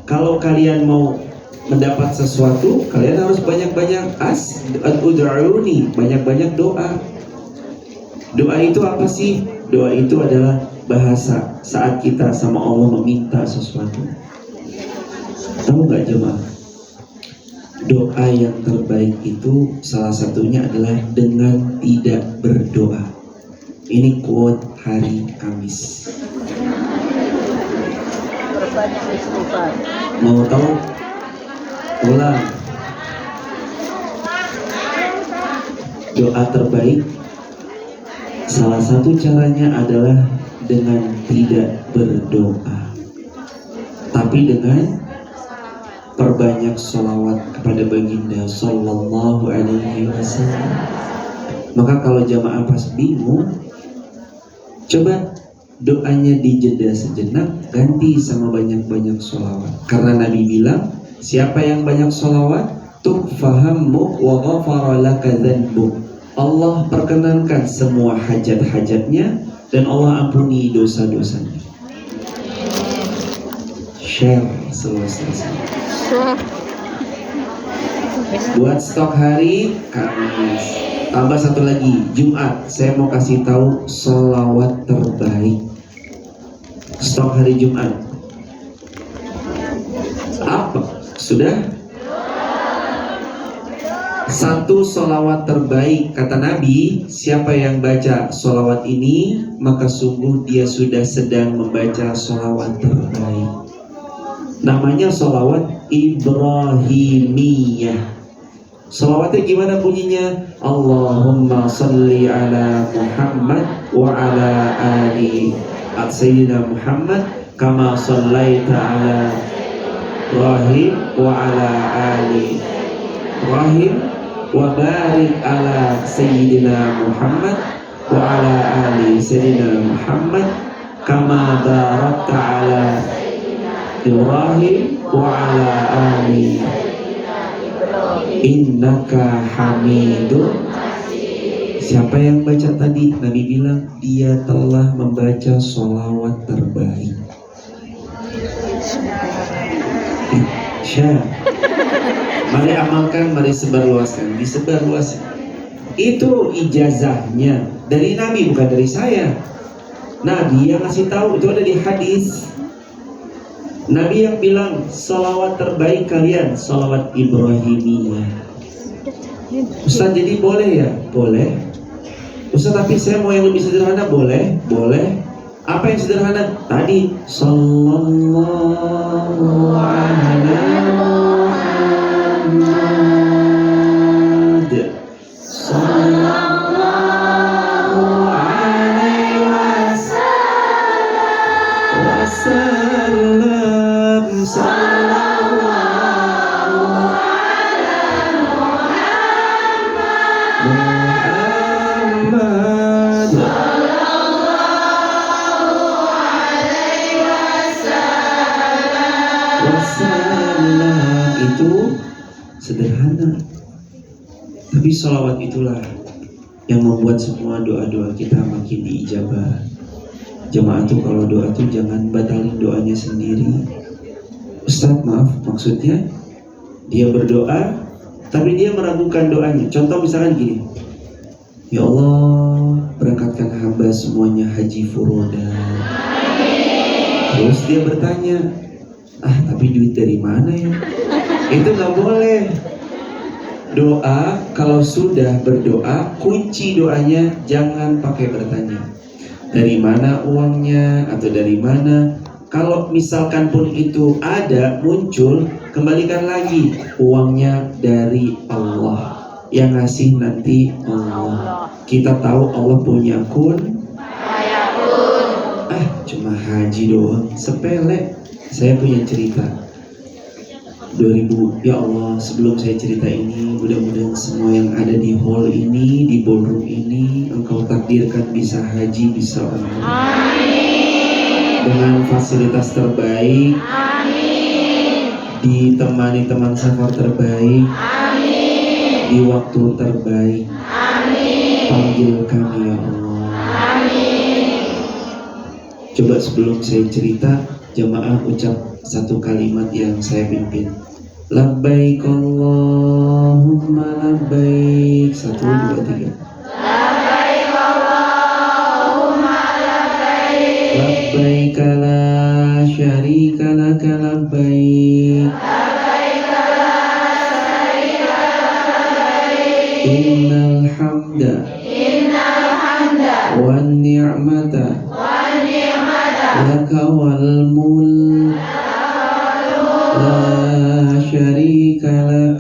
Kalau kalian mau mendapat sesuatu, kalian harus banyak-banyak uda'uni, banyak-banyak doa. Doa itu apa sih? Doa itu adalah bahasa saat kita sama Allah meminta sesuatu. Tahu nggak jemaah? Doa yang terbaik itu salah satunya adalah dengan tidak berdoa. Ini quote hari Kamis. Mau tahu? Ulang. Doa terbaik salah satu caranya adalah dengan tidak berdoa, tapi dengan perbanyak sholawat kepada baginda Sallallahu Alaihi Wasallam. Maka kalau jamaah pas bingung, coba doanya dijeda sejenak, ganti sama banyak-banyak sholawat. Karena Nabi bilang, siapa yang banyak sholawat, tukfahammu wa ghafara laka dhanbuk. Allah perkenankan semua hajat-hajatnya dan Allah ampuni dosa-dosanya. Share selesai. Buat stok hari Kamis. Tambah satu lagi, Jumat. Saya mau kasih tahu sholawat terbaik. Stok hari Jumat. Apa? Sudah? Satu sholawat terbaik, kata Nabi, siapa yang baca sholawat ini, maka sungguh dia sudah sedang membaca sholawat terbaik. Namanya sholawat Ibrahimiyah. Sholawatnya gimana bunyinya? Allahumma salli ala Muhammad wa ala ali Sayyidina Muhammad kama sallaita ala Ibrahim wa ala ali Ibrahim wa barik ala Sayyidina Muhammad wa ala ali Sayyidina Muhammad kama barakta ala Ibrahim wa ala ali innaka hamidun. Siapa yang baca tadi? Nabi bilang dia telah membaca sholawat terbaik. Syah, mari amalkan, mari sebarluaskan, disebarluaskan. Itu ijazahnya dari Nabi, bukan dari saya. Nabi yang ngasih tahu, itu ada di hadis. Nabi yang bilang sholawat terbaik kalian sholawat Ibrahimiyah. Ustaz, jadi boleh ya? Boleh. Ustaz, tapi saya mau yang lebih sederhana. Boleh? Boleh. Apa yang sederhana? Tadi sallallahu ala Muhammad, sallallahu alaihi wasallam, sallallahu Muhammad. Wassalam. Itu sederhana, tapi sholawat itulah yang membuat semua doa-doa kita makin diijabah. Jemaah tuh kalau doa tuh jangan batalin doanya sendiri. Ustadz maaf, maksudnya dia berdoa tapi dia meragukan doanya. Contoh misalkan gini, ya Allah berangkatkan hamba semuanya haji furoda. Terus dia bertanya, tapi duit dari mana ya? Itu nggak boleh. Doa kalau sudah berdoa, kunci doanya jangan pakai bertanya dari mana uangnya atau dari mana. Kalau misalkan pun itu ada muncul, kembalikan lagi uangnya dari Allah, yang ngasih nanti Allah. Kita tahu Allah punya kun fayakun. Cuma haji doang, sepele. Saya punya cerita 2000, ya Allah, sebelum saya cerita ini, mudah-mudahan semua yang ada di hall ini, di ballroom ini, Engkau takdirkan bisa haji, bisa umrah. Amin. Dengan fasilitas terbaik. Amin. Ditemani teman safar terbaik. Amin. Di waktu terbaik. Amin. Panggil kami ya Allah. Amin. Coba sebelum saya cerita, jemaah ucap satu kalimat yang saya pimpin. Labbaik Allahumma labbaik. 1, 2, 3. Labbaik Allahumma labbaik. Labbaik la syarika laka labbaik. Labbaik la syarika laka labbaik. Innal hamda wan ni'mata laka wal mulk la syarika lak.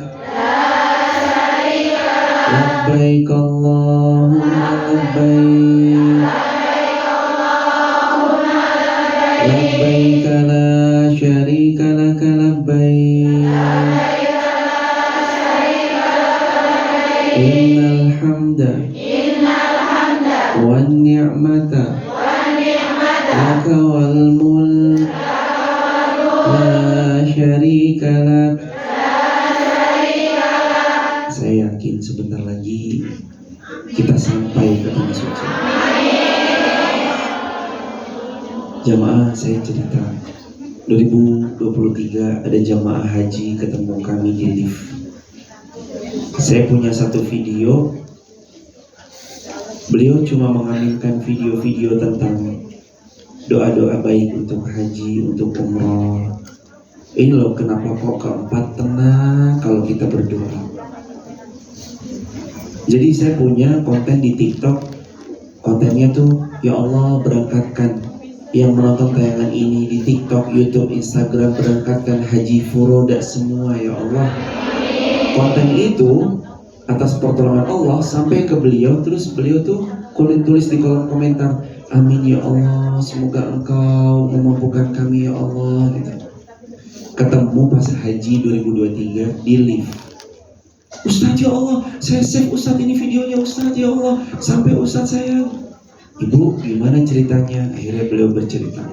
Labbaik Allahumma labbaik. Labbaik la syarika lak labbaik. Innal hamda wan ni'mata laka wal mulk la syarika lak. Saya yakin sebentar lagi kita sampai ke tanah suci. Jamaah, saya cerita 2023 ada jamaah haji ketemu kami di lift. Saya punya satu video. Beliau cuma mengaminkan video-video tentang doa-doa baik untuk haji, untuk umroh. Ini loh kenapa kok keempat tenang kalau kita berdoa. Jadi saya punya konten di TikTok. Kontennya tuh, ya Allah berangkatkan yang menonton tayangan ini di TikTok, YouTube, Instagram, berangkatkan haji furoda semua ya Allah. Konten itu atas pertolongan Allah sampai ke beliau, terus beliau tuh tulis di kolom komentar, amin ya Allah, semoga Engkau memampukan kami ya Allah gitu. Ketemu pas haji 2023 di lift. Ustadz ya Allah, saya save Ustadz ini videonya Ustadz ya Allah, sampai Ustadz saya. Ibu gimana ceritanya? Akhirnya beliau bercerita,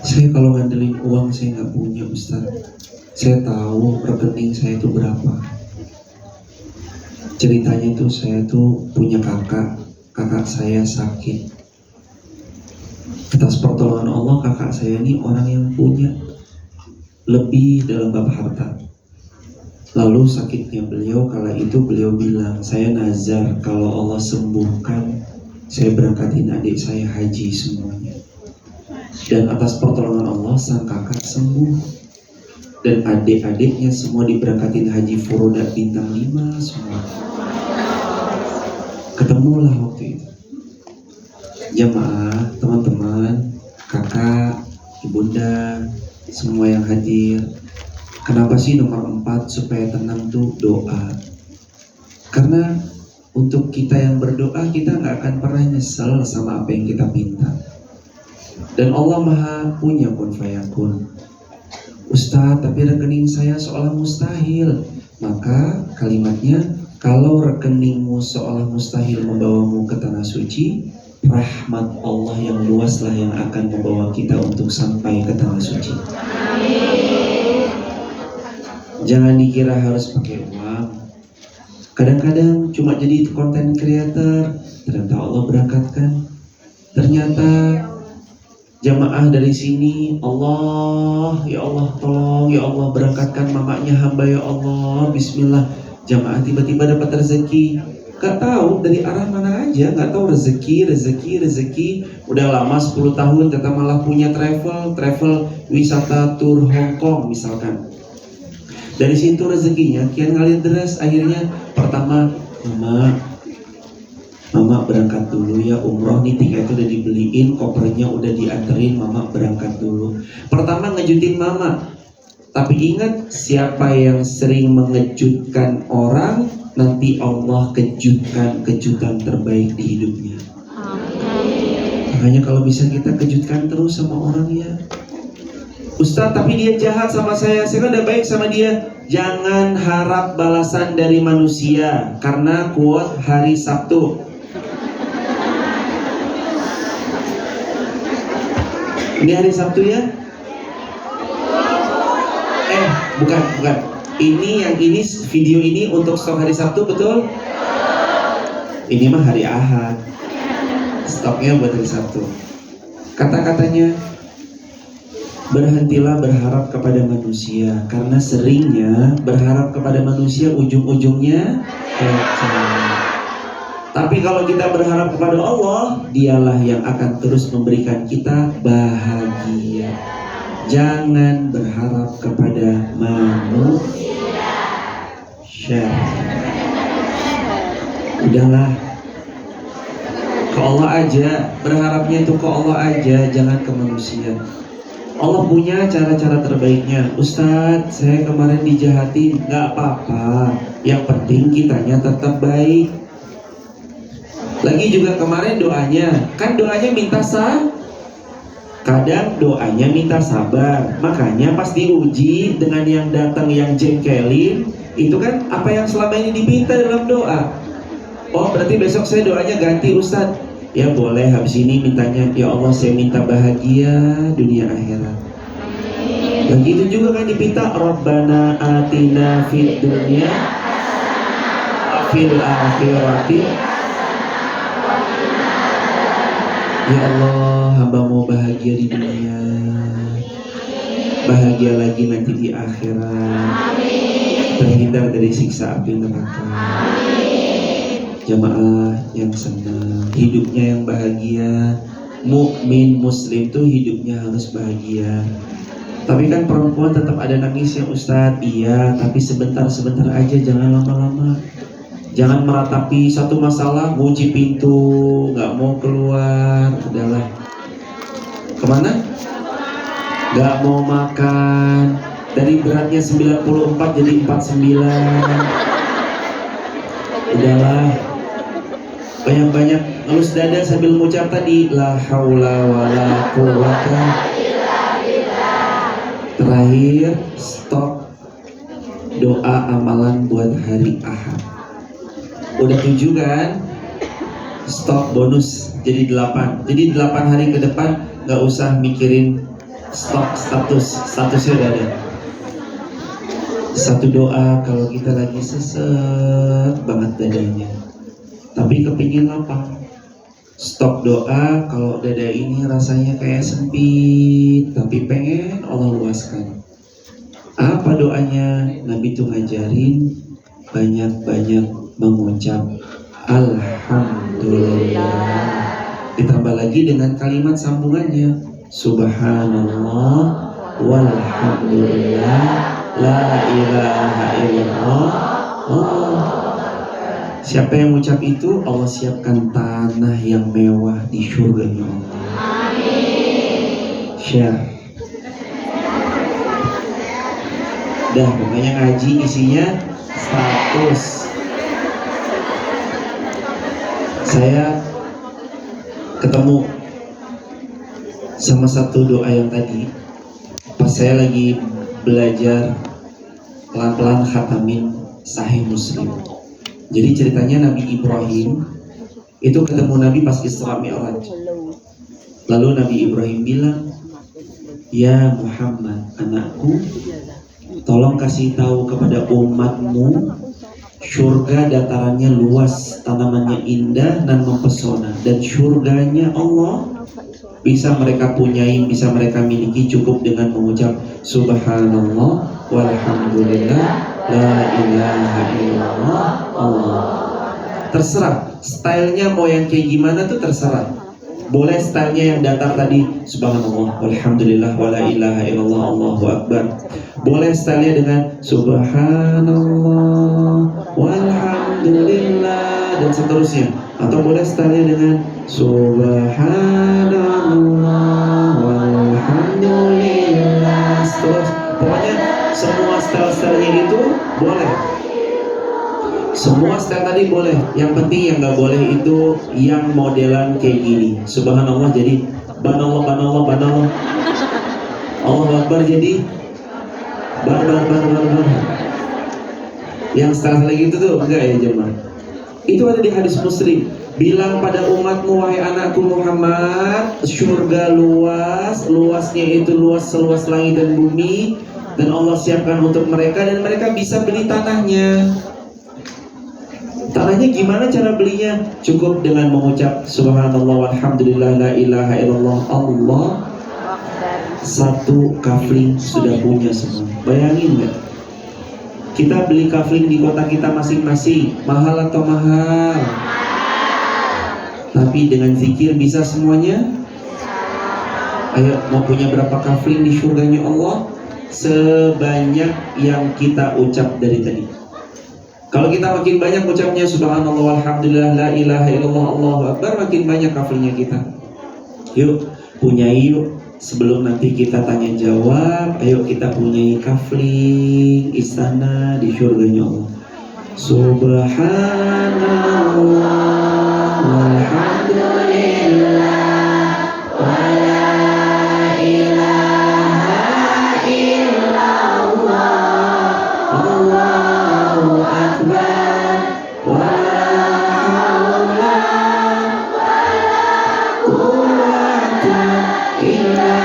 saya kalau ngandelin uang saya nggak punya Ustadz. Saya tahu rekening saya itu berapa. Ceritanya tuh saya tuh punya kakak saya sakit. Atas pertolongan Allah kakak saya ini orang yang punya lebih dalam bab harta. Lalu sakitnya beliau kala itu beliau bilang, saya nazar kalau Allah sembuhkan, saya berangkatin adik saya haji semuanya. Dan atas pertolongan Allah sang kakak sembuh. Dan adik-adiknya semua diberangkatin haji furoda bintang 5 semua. Ketemulah waktu itu. Jamaah, kakak, ibunda, semua yang hadir. Kenapa sih nomor 4 supaya tenang tuh doa? Karena untuk kita yang berdoa, kita nggak akan pernah nyesel sama apa yang kita minta. Dan Allah Maha punya kun fayakun. Ustadz, tapi rekening saya seolah mustahil. Maka kalimatnya, kalau rekeningmu seolah mustahil membawamu ke tanah suci, rahmat Allah yang luaslah yang akan membawa kita untuk sampai ke tanah suci. Jangan dikira harus pakai uang. Kadang-kadang cuma jadi content creator, ternyata Allah berangkatkan. Ternyata jamaah dari sini, Allah, ya Allah tolong, ya Allah berangkatkan mamanya hamba ya Allah, bismillah. Jamaah tiba-tiba dapat rezeki, gak tahu dari arah mana aja, gak tahu rezeki. Udah lama 10 tahun, ternyata malah punya travel wisata tour Hong Kong misalkan. Dari situ rezekinya kian ngalir deras. Akhirnya pertama, Mama berangkat dulu ya umroh nih, tiket udah dibeliin, kopernya udah dianterin, Mama berangkat dulu. Pertama ngejutin Mama. Tapi ingat, siapa yang sering mengejutkan orang, nanti Allah kejutkan kejutan terbaik di hidupnya. Makanya kalau bisa kita kejutkan terus sama orang ya. Ustadz, tapi dia jahat sama saya kan udah baik sama dia. Jangan harap balasan dari manusia, karena quote hari Sabtu. Ini hari Sabtu ya? Bukan. Ini video ini untuk stok hari Sabtu, betul? Ini mah hari Ahad. Stoknya buat hari Sabtu. Kata-katanya, berhentilah berharap kepada manusia, karena seringnya berharap kepada manusia ujung-ujungnya kecewa. Tapi kalau kita berharap kepada Allah, dialah yang akan terus memberikan kita bahagia. Jangan berharap kepada manusia. Udahlah, ke Allah aja, berharapnya itu ke Allah aja, jangan ke manusia. Allah punya cara-cara terbaiknya. Ustadz, saya kemarin dijahatin, gak apa-apa, yang penting kitanya tetap baik. Lagi juga kemarin doanya, kan doanya minta kadang doanya minta sabar. Makanya pas diuji dengan yang datang yang jengkelin, itu kan apa yang selama ini diminta dalam doa. Oh berarti besok saya doanya ganti Ustadz. Ya boleh, habis ini mintanya, ya Allah saya minta bahagia dunia akhirat. Lagi itu juga kan dipinta, Rabbana atina fid dunya fil akhirati. Ya Allah, hamba mau bahagia di dunia, bahagia lagi nanti di akhirat, terhindar dari siksa api neraka. Jamaah yang senang, hidupnya yang bahagia. Mukmin muslim tuh hidupnya harus bahagia. Tapi kan perempuan tetap ada nangisnya Ustadz. Iya, tapi sebentar-sebentar aja, jangan lama-lama. Jangan meratapi satu masalah, kunci pintu, gak mau keluar. Udahlah. Kemana? Gak mau makan. Dari beratnya 94 jadi 49. Udahlah. Banyak-banyak ngelus dada sambil mengucap tadi, la haula wala quwwata. Terakhir, stop doa amalan buat hari Ahad. Udah 7 kan? Stop bonus jadi 8. Jadi 8 hari ke depan gak usah mikirin stop statusnya udah ada. Satu doa kalau kita lagi sesek banget dadanya, tapi kepingin lapang. Stop doa kalau dada ini rasanya kayak sempit, tapi pengen Allah luaskan. Apa doanya? Nabi tuh ngajarin banyak-banyak mengucap Alhamdulillah. Ditambah lagi dengan kalimat sambungannya, Subhanallah walhamdulillah la ilaha illallah. Siapa yang mengucap itu, Allah siapkan tanah yang mewah di surganya Allah. share. Dah, pokoknya ngaji isinya status. Saya ketemu sama satu doa yang tadi pas saya lagi belajar pelan-pelan khatamin Sahih Muslim. Jadi ceritanya Nabi Ibrahim itu ketemu Nabi pas Isra Mi'raj. Lalu Nabi Ibrahim bilang, "Ya Muhammad, anakku, tolong kasih tahu kepada umatmu, surga datarannya luas, tanamannya indah dan mempesona, dan surganya Allah bisa mereka punyai, bisa mereka miliki cukup dengan mengucap Subhanallah walhamdulillah la ilaha illallah Allah." Terserah stylenya mau yang kayak gimana tuh terserah. Boleh stylenya yang datar tadi Subhanallah walhamdulillah wa la ilaha illallah Allahu akbar. Boleh stylenya dengan Subhanallah walhamdulillah dan seterusnya. Atau boleh stylenya dengan Subhanallah walhamdulillah terus. Pokoknya semua style-stylenya itu boleh. Semua style tadi boleh. Yang penting yang nggak boleh itu yang modelan kayak gini. Subhanallah jadi banallah banallah banallah. Allahu akbar jadi bar. Yang style lagi itu tuh enggak ya jemaah. Itu ada di hadis Muslim. Bilang pada umatmu, wahai anakku Muhammad, surga luas, luasnya itu luas seluas langit dan bumi, dan Allah siapkan untuk mereka dan mereka bisa beli tanahnya. Tanahnya gimana cara belinya? Cukup dengan mengucap Subhanallah walhamdulillah la ilaha illallah Allah. Satu kafling sudah punya semua. Bayangin nggak? Kita beli kafling di kota kita masing-masing, mahal atau mahal? Tapi dengan zikir bisa semuanya? Ayo, mau punya berapa kafling di surganya Allah? Sebanyak yang kita ucap dari tadi. Kalau kita makin banyak ucapnya Subhanallah walhamdulillah la ilaha illallah Allahu akbar, makin banyak kaflingnya kita. Yuk, punyai yuk. Sebelum nanti kita tanya jawab, ayo kita punyai kafling istana di surganya Allah. Subhanallah walhamdulillah wa la ilaha illallah Allahu akbar wa la haula wa la quwwata illa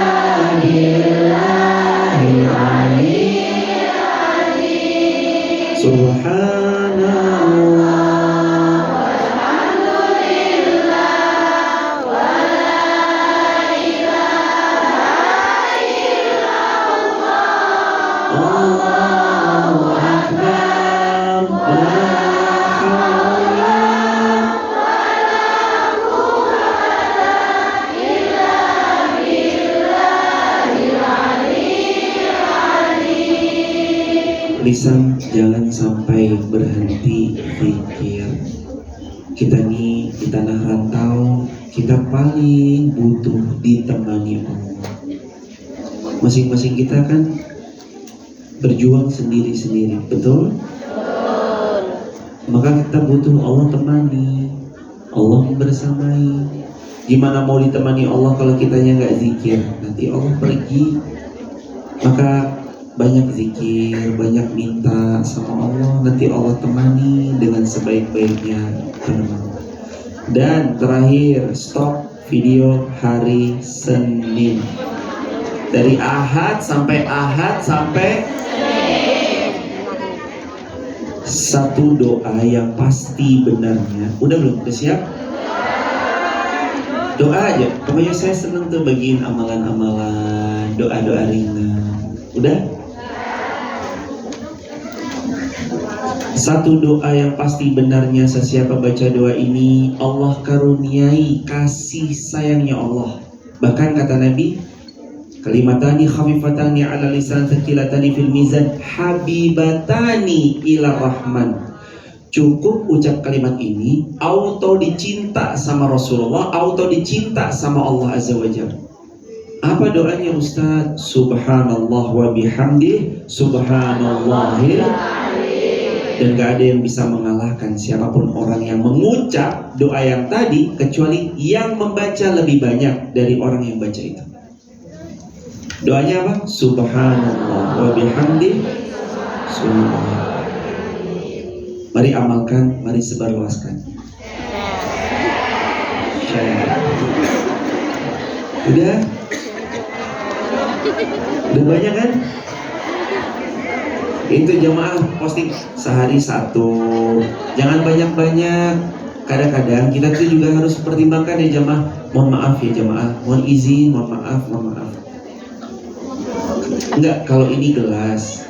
billahil aliyyil azim. Subhanallah walhamdulillah wa la ilaha illallah Allahu akbar wa la haula wa la quwwata illa billahil aliyyil azim. Lisan jangan sampai berhenti zikir. Kita nih di tanah rantau, kita paling butuh ditemani Allah. Masing-masing kita kan berjuang sendiri-sendiri, betul? Maka kita butuh Allah temani, Allah bersamai. Gimana mau ditemani Allah kalau kitanya nggak zikir? Nanti Allah pergi. Maka banyak zikir, banyak minta sama Allah, nanti Allah temani dengan sebaik-baiknya. Dan terakhir, stop video hari Senin. Dari Ahad sampai satu doa yang pasti benarnya. Udah belum? Udah siap? Doa aja. Pokoknya saya senang tuh bagiin amalan-amalan, doa-doa ringan. Udah? Satu doa yang pasti benarnya sesiapa baca doa ini, Allah karuniai kasih sayangnya Allah. Bahkan kata Nabi, kalimatani khafifatani ala lisan thaqilatani fil mizan habibatani ila rahman. Cukup ucap kalimat ini, auto dicinta sama Rasulullah, auto dicinta sama Allah Azza wa Jalla. Apa doanya Ustaz? Subhanallah wa bihamdih, subhanallahil. Dan gak ada yang bisa mengalahkan siapapun orang yang mengucap doa yang tadi, kecuali yang membaca lebih banyak dari orang yang baca itu. Doanya apa? Subhanallah wa bihamdih, subhanallah. Mari amalkan, mari sebarluaskan. Share. Udah banyak kan? Itu jamaah posting sehari satu, jangan banyak-banyak. Kadang-kadang kita tuh juga harus pertimbangkan ya jamaah. Mohon maaf ya jamaah, mohon izin, mohon maaf. Enggak, kalau ini gelas,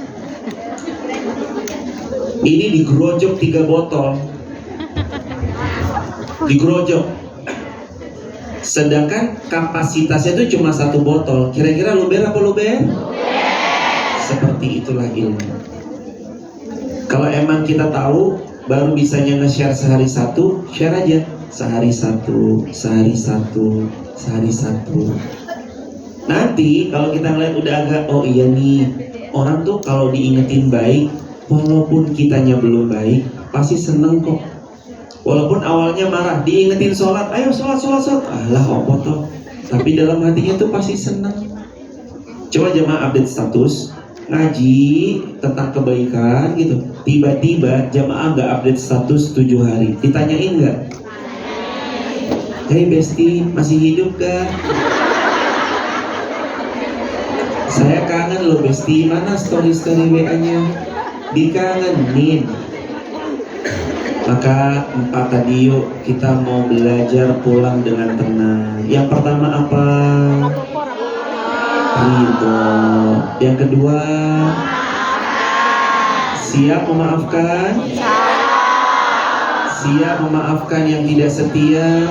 ini digerojok 3 botol, digerojok. Sedangkan kapasitasnya itu cuma 1 botol. Kira-kira luber apa luber? Seperti itulah ilmu. Kalau emang kita tahu baru bisanya nge-share sehari 1, share aja. Sehari satu. Nanti kalau kita ngeliat udah agak, oh iya nih, orang tuh kalau diingetin baik, walaupun kitanya belum baik, pasti seneng kok. Walaupun awalnya marah, diingetin sholat, ayo sholat. Alah opo toh. Tapi dalam hatinya tuh pasti seneng. Coba jamaah update status ngaji tentang kebaikan gitu. Tiba-tiba jamaah nggak update status 7 hari. Ditanyain nggak? Hey Besti, masih hidup gak? Saya kangen loh Besti, mana story-story WA-nya? Dikangenin. Maka 4 tadi yuk kita mau belajar pulang dengan tenang. Yang pertama apa? Ridho. Yang kedua, siap memaafkan? Siap memaafkan yang tidak setia?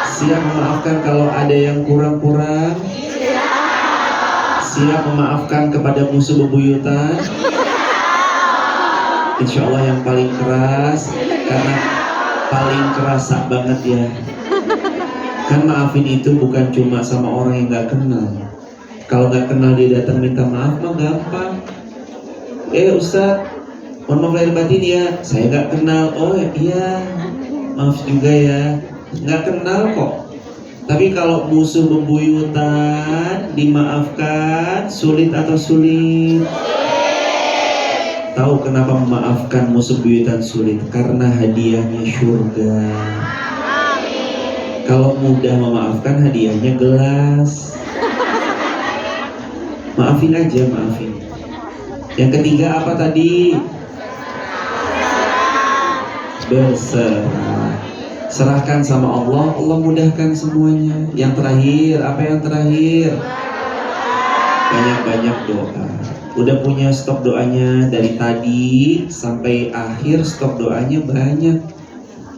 Siap memaafkan kalau ada yang kurang-kurang? Siap memaafkan kepada musuh bebuyutan? Insya Allah yang paling keras, karena paling kerasa banget ya. Kan maafin itu bukan cuma sama orang yang gak kenal. Kalau gak kenal dia datang minta maaf mah gampang. Ustaz, mohon maaf lahir batin ya, saya gak kenal. Oh iya, maaf juga ya, gak kenal kok. Tapi kalau musuh bebuyutan dimaafkan, sulit atau sulit? Tahu kenapa memaafkan musuh bebuyutan sulit? Karena hadiahnya surga. Kalau mudah memaafkan, hadiahnya gelas. Maafin aja, maafin. Yang ketiga apa tadi? Berserah. Serahkan sama Allah, Allah mudahkan semuanya. Yang terakhir, apa yang terakhir? Banyak-banyak doa. Udah punya stok doanya dari tadi sampai akhir, stok doanya banyak.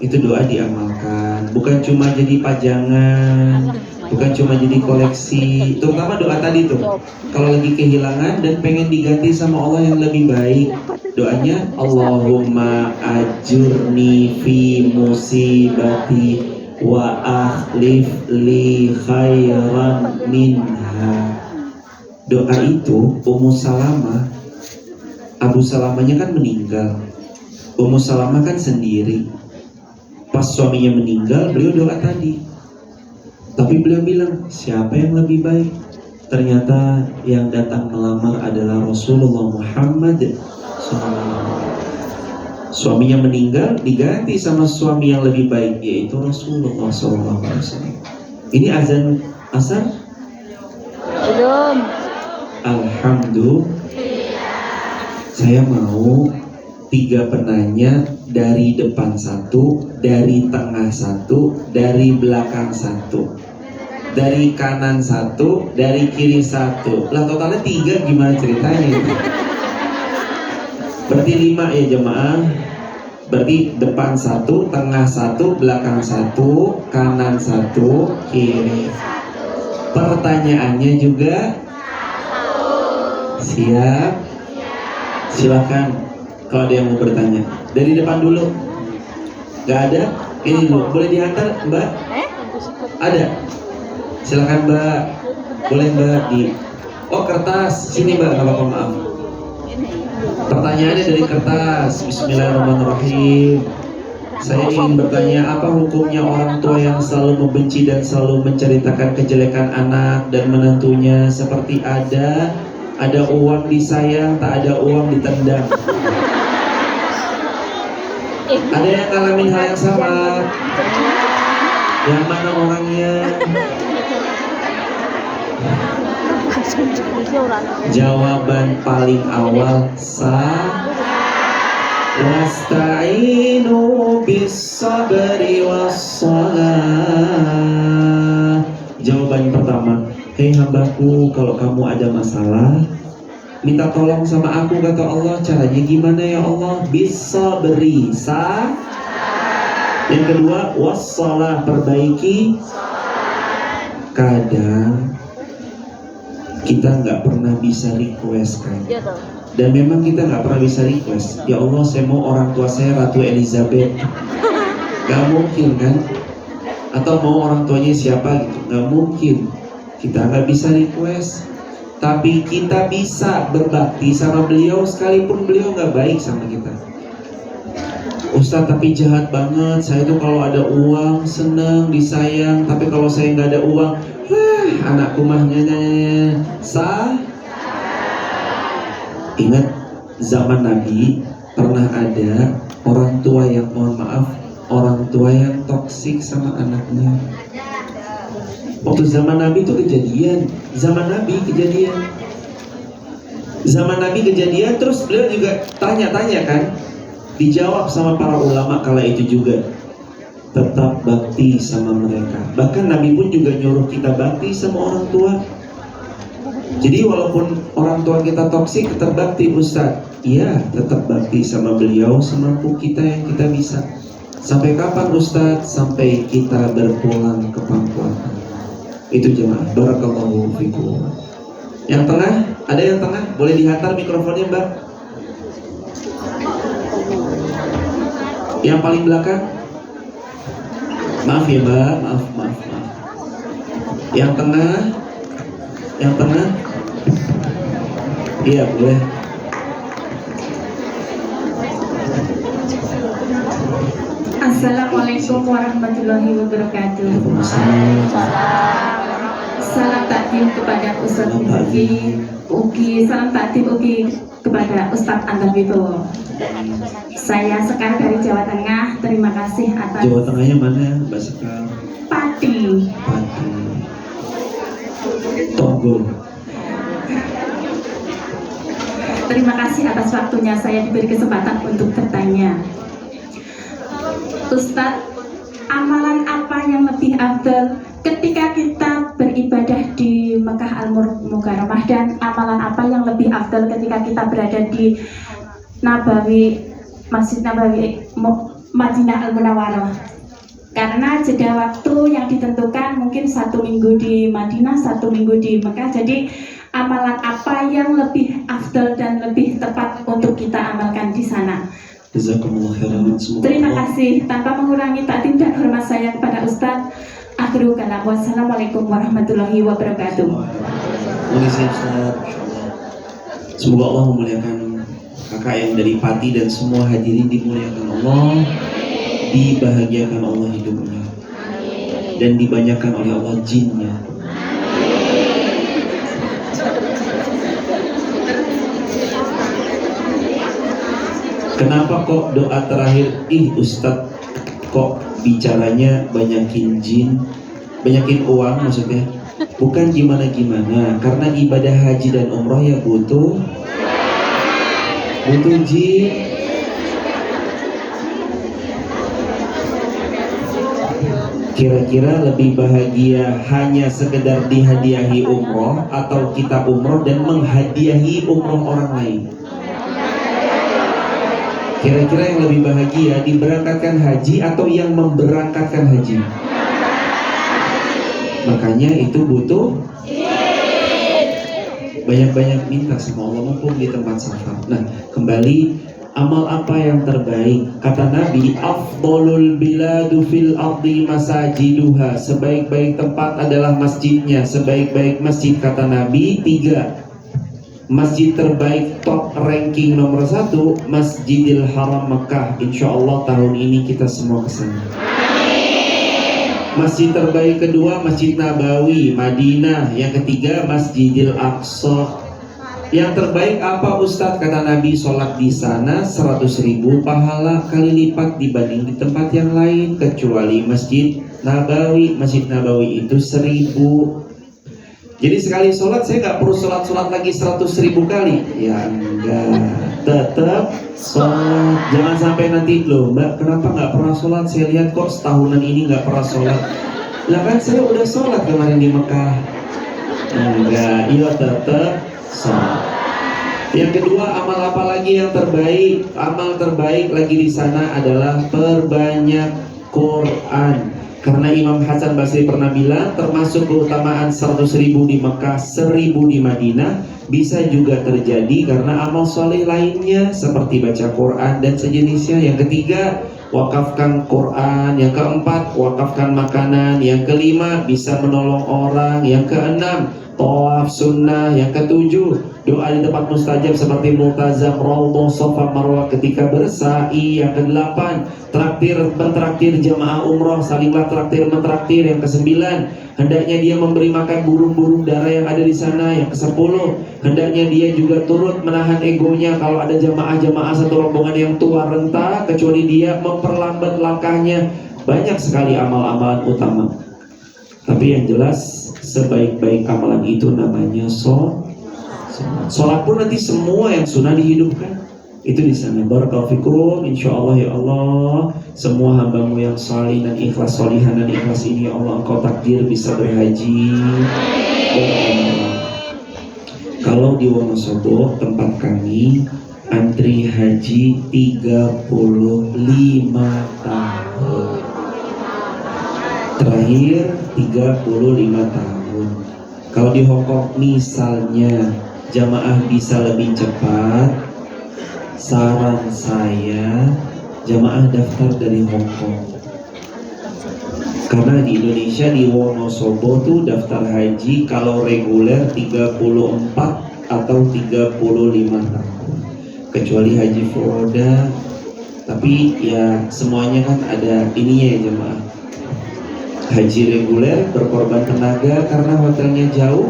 Itu doa diamalkan, bukan cuma jadi pajangan, bukan cuma jadi koleksi. Terutama doa tadi tuh, kalau lagi kehilangan dan pengen diganti sama Allah yang lebih baik, doanya Allahumma ajurni fi musibati wa akhlif li khairan minha. Doa itu Ummu Salamah, Abu Salamahnya kan meninggal, Ummu Salamah kan sendiri. Pas suaminya meninggal, beliau doa tadi. Tapi beliau bilang, siapa yang lebih baik? Ternyata yang datang melamar adalah Rasulullah Muhammad SAW. Suaminya meninggal, diganti sama suami yang lebih baik, yaitu Rasulullah SAW. Ini azan asar? Belum. Alhamdulillah. Saya mau 3 penanya, dari depan 1, dari tengah 1, dari belakang 1, dari kanan 1, dari kiri 1. Lah totalnya 3, gimana ceritanya itu? Berarti 5 ya jemaah. Berarti depan 1, tengah 1, belakang 1, kanan 1, kiri. Pertanyaannya juga siap? Silakan kalau ada yang mau bertanya. Dari depan dulu. Gak ada? Ini dulu. Boleh diantar Mbak? Ada? Silakan Mbak. Boleh Mbak di. Oh kertas, sini Mbak, nggak apa-apa maaf. Pertanyaannya dari kertas. Bismillahirrahmanirrahim. Saya ingin bertanya, apa hukumnya orang tua yang selalu membenci dan selalu menceritakan kejelekan anak dan menantunya, seperti ada uang disayang, tak ada uang ditendang. Ada yang ngalamin hal yang sama? Yang mana orangnya? Jawaban paling awal wasta'inu bis-sabri was-shalah. Jawaban pertama, hei hambaku, kalau kamu ada masalah, minta tolong sama aku, kata Allah. Caranya gimana ya Allah? Bis-sabri, yang kedua, was-shalah, perbaiki. Kadang kita nggak pernah bisa request kan? Dan memang kita nggak pernah bisa request, ya Allah saya mau orang tua saya Ratu Elizabeth, nggak mungkin kan? Atau mau orang tuanya siapa gitu, nggak mungkin. Kita nggak bisa request, tapi kita bisa berbakti sama beliau sekalipun beliau nggak baik sama kita. Ustadz tapi jahat banget, saya tuh kalau ada uang seneng disayang, tapi kalau saya nggak ada uang, anakku mah Ingat zaman Nabi pernah ada orang tua yang, mohon maaf, orang tua yang toksik sama anaknya. Waktu zaman Nabi itu kejadian, zaman Nabi kejadian, terus beliau juga tanya-tanya kan, dijawab sama para ulama kala itu juga, tetap bakti sama mereka. Bahkan Nabi pun juga nyuruh kita bakti sama orang tua. Jadi walaupun orang tua kita toksik, tetap bakti Ustaz. Iya, tetap bakti sama beliau semampu kita yang kita bisa. Sampai kapan Ustaz? Sampai kita berpulang ke pangkuan. Itu jemaah. Barakallahu fikum. Yang tengah, ada yang tengah? Boleh dihantar mikrofonnya Mbak. Yang paling belakang? Maaf ya Mbak, maaf. Yang tengah? Iya boleh. Assalamualaikum warahmatullahi wabarakatuh. Salam takdim kepada Ustadz Uki, salam takdim Uki kepada Ustadz Antar Wibowo. Saya Sekar dari Jawa Tengah. Terima kasih atas. Jawa Tengahnya mana Mbak Sekar? Pati. Togo. Terima kasih atas waktunya, saya diberi kesempatan untuk bertanya. Ustadz, amalan apa yang lebih afdal ketika kita beribadah di Mekah Al-Mukarramah, dan amalan apa yang lebih afdal ketika kita berada di Masjid Nabawi Madinah Al-Munawwarah? Karena jeda waktu yang ditentukan mungkin 1 minggu di Madinah, 1 minggu di Mekah. Jadi amalan apa yang lebih afdal dan lebih tepat untuk kita amalkan di sana? Jazakumullah khairan. Terima kasih. Tanpa mengurangi takdim dan hormat saya kepada Ustadz, akhiru kalam. Wassalamualaikum warahmatullahi wabarakatuh. Semoga Allah memuliakan kakak yang dari Pati dan semua hadirin dimuliakan Allah, dibahagiakan Allah hidupnya, dan dibanyakan oleh Allah jinnya. Kenapa kok doa terakhir, Ustadz kok bicaranya banyakin jin, banyakin uang maksudnya? Bukan gimana-gimana, karena ibadah haji dan umroh ya butuh jin. Kira-kira lebih bahagia hanya sekedar dihadiahi umroh, atau kita umroh dan menghadiahi umroh orang lain? Kira-kira yang lebih bahagia, diberangkatkan haji atau yang memberangkatkan haji? Makanya itu butuh banyak-banyak minta sama Allah mumpung di tempat safar. Nah, kembali Amal apa yang terbaik? Kata Nabi, afdolul biladu fil ardi masajiduha. Sebaik-baik tempat adalah masjidnya. Sebaik-baik masjid, kata Nabi, 3. Masjid terbaik top ranking nomor 1, Masjidil Haram Mekah. Insya Allah tahun ini kita semua kesana. Masjid terbaik kedua, Masjid Nabawi Madinah. Yang ketiga, Masjidil Aqsa. Yang terbaik apa Ustadz? Kata Nabi, sholat di sana 100.000 pahala kali lipat dibanding di tempat yang lain, kecuali Masjid Nabawi. Masjid Nabawi itu 1.000. Jadi sekali sholat saya nggak perlu sholat lagi 100.000 kali. Ya enggak, tetap sholat. Jangan sampai nanti, loh Mbak kenapa nggak pernah sholat? Saya lihat kok setahunan ini nggak pernah sholat. Lah kan saya udah sholat kemarin di Mekah. Enggak, iya tetap sholat. Yang kedua, amal apa lagi yang terbaik? Amal terbaik lagi di sana adalah perbanyak Quran. Karena Imam Hasan Basri pernah bilang, termasuk keutamaan 100.000 di Mekah, 1.000 di Madinah, bisa juga terjadi karena amal soleh lainnya seperti baca Quran dan sejenisnya. Yang ketiga, wakafkan Quran. Yang keempat, wakafkan makanan. Yang kelima, bisa menolong orang. Yang keenam, tawaf sunnah. Yang ketujuh, doa di tempat mustajab seperti multazam, raudhah, safa, marwah ketika bersa'i. Yang kedelapan, mentraktir jamaah umroh, salinglah traktir mentraktir. Yang kesembilan, hendaknya dia memberi makan burung-burung dara yang ada di sana. Yang kesepuluh, hendaknya dia juga turut menahan egonya kalau ada jamaah satu rombongan yang tua renta, kecuali dia memperlambat langkahnya. Banyak sekali amal-amalan utama. Tapi yang jelas, sebaik-baik amalan itu namanya sholat pun nanti semua yang sunnah dihidupkan itu di sana. Barakallahu fikum. Insya Allah ya Allah, semua hambamu yang salih dan ikhlas, solihan dan ikhlas ini ya Allah, Engkau takdir bisa berhaji. Kalau di Wonosobo tempat kami, antri haji 35 tahun. Terakhir 35 tahun. Kalau di Hongkong misalnya jamaah bisa lebih cepat, saran saya jamaah daftar dari Hongkong. Karena di Indonesia di Wonosobo tuh daftar haji kalau reguler 34 atau 35 tahun. Kecuali haji furoda. Tapi ya semuanya kan ada ininya ya jemaah. Haji reguler berkorban tenaga karena hotelnya jauh.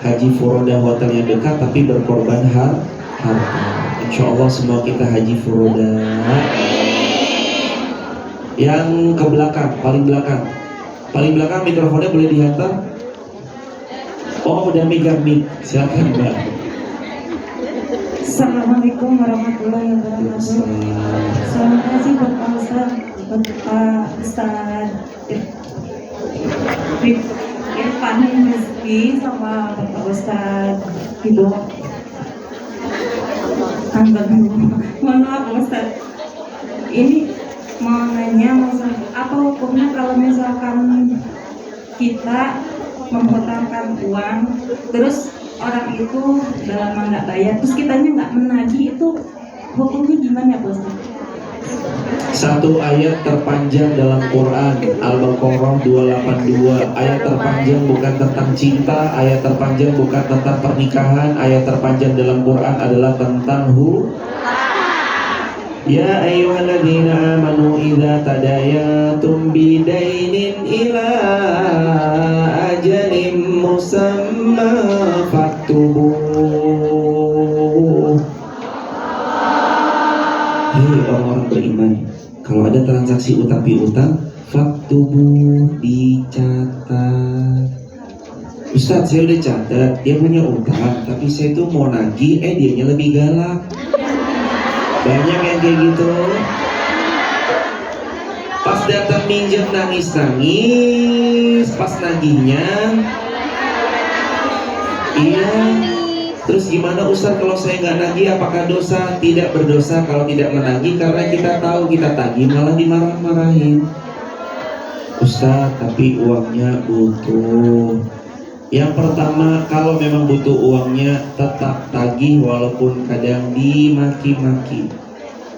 Haji furoda hotelnya dekat tapi berkorban harta. Insya Allah semua kita haji furoda. Yang ke belakang, paling belakang mikrofonnya boleh dihantar. Oh udah megang mic, silakan Mbak. Assalamualaikum warahmatullahi wabarakatuh. Selamat kasih buat Pak Ustadz, buat Pak Ustadz Irfan Rizki sama Bapak Ustadz Ibu. Mohon maaf Pak Ustadz. Ini mau nanya apa hukumnya kalau misalkan kita memutangkan uang terus orang itu udah lama nggak bayar terus kitanya nggak menagih, itu hukumnya gimana Pak Ustadz? Satu ayat terpanjang dalam Quran, Al-Baqarah 282. Ayat terpanjang bukan tentang cinta, ayat terpanjang bukan tentang pernikahan, ayat terpanjang dalam Quran adalah tentang Ya ayyuhalladzina amanu idza tadayantum bidainin ila ajalin musamma faktubuh. Hei orang-orang beriman, kalau ada transaksi utang piutang, faktubuh, dicatat. Ustadz saya udah catat, dia punya utang, tapi saya tuh mau nagih, dianya lebih galak. Banyak yang kayak gitu. Pas datang minjem nangis-nangis, pas nagihnya iya. Terus gimana Ustaz kalau saya nggak nagih, apakah dosa? Tidak berdosa kalau tidak menagih, karena kita tahu kita tagih malah dimarah-marahin. Ustaz tapi uangnya butuh. Yang pertama, kalau memang butuh uangnya tetap tagih walaupun kadang dimaki-maki.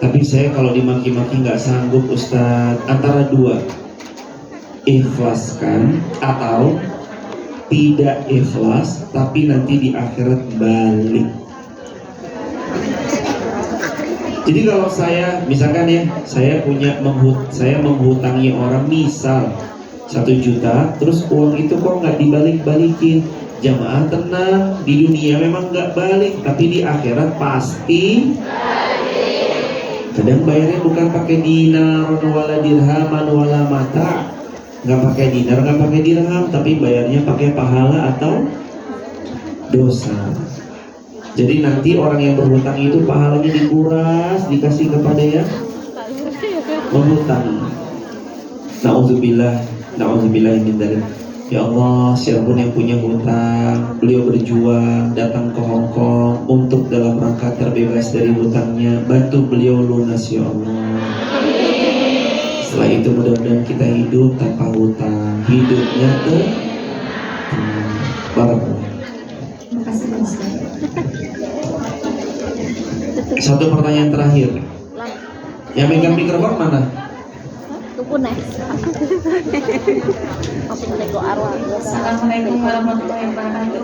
Tapi saya kalau dimaki-maki nggak sanggup Ustadz. Antara dua, ikhlaskan atau tidak ikhlas tapi nanti di akhirat balik. Jadi kalau saya misalkan ya, saya menghutangi orang misal 1 juta, terus uang itu kok nggak dibalik-balikin. Jamaah tenang, di dunia memang nggak balik, tapi di akhirat pasti. Kadang bayarnya bukan pakai dinar wala dirhaman wala mata, nggak pakai dinar, nggak pakai dirham, tapi bayarnya pakai pahala atau dosa. Jadi nanti orang yang berhutang itu pahalanya dikuras, dikasih kepada yang menghutang. Nauzubillah min dzalik. Ya Allah, siapapun yang punya hutang, beliau berjuang datang ke Hong Kong untuk dalam rangka terbebas dari hutangnya, bantu beliau lunas ya Allah. Setelah itu mudah-mudahan kita hidup tanpa hutang, hidupnya barakallah. Makasih Ustaz. Satu pertanyaan terakhir. Yang megang mikrofon mana? Tukunes. Aku nego arwah. Assalamualaikum warahmatullahi wabarakatuh.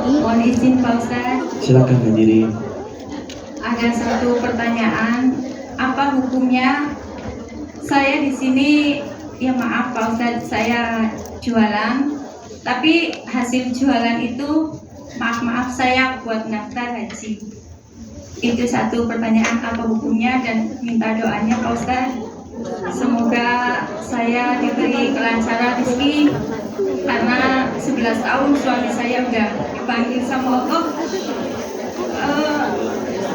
Mohon izin Pak Ustaz, Silakan hadirin. ada satu pertanyaan. Apa hukumnya saya di sini, ya maaf Pak Ustaz, saya jualan, tapi hasil jualan itu maaf saya buat daftar haji. Itu satu pertanyaan, apa hukumnya, dan minta doanya Pak Ustaz. Semoga saya diberi kelancaran rezeki, karena 11 tahun suami saya udah dipanggil sama Allah.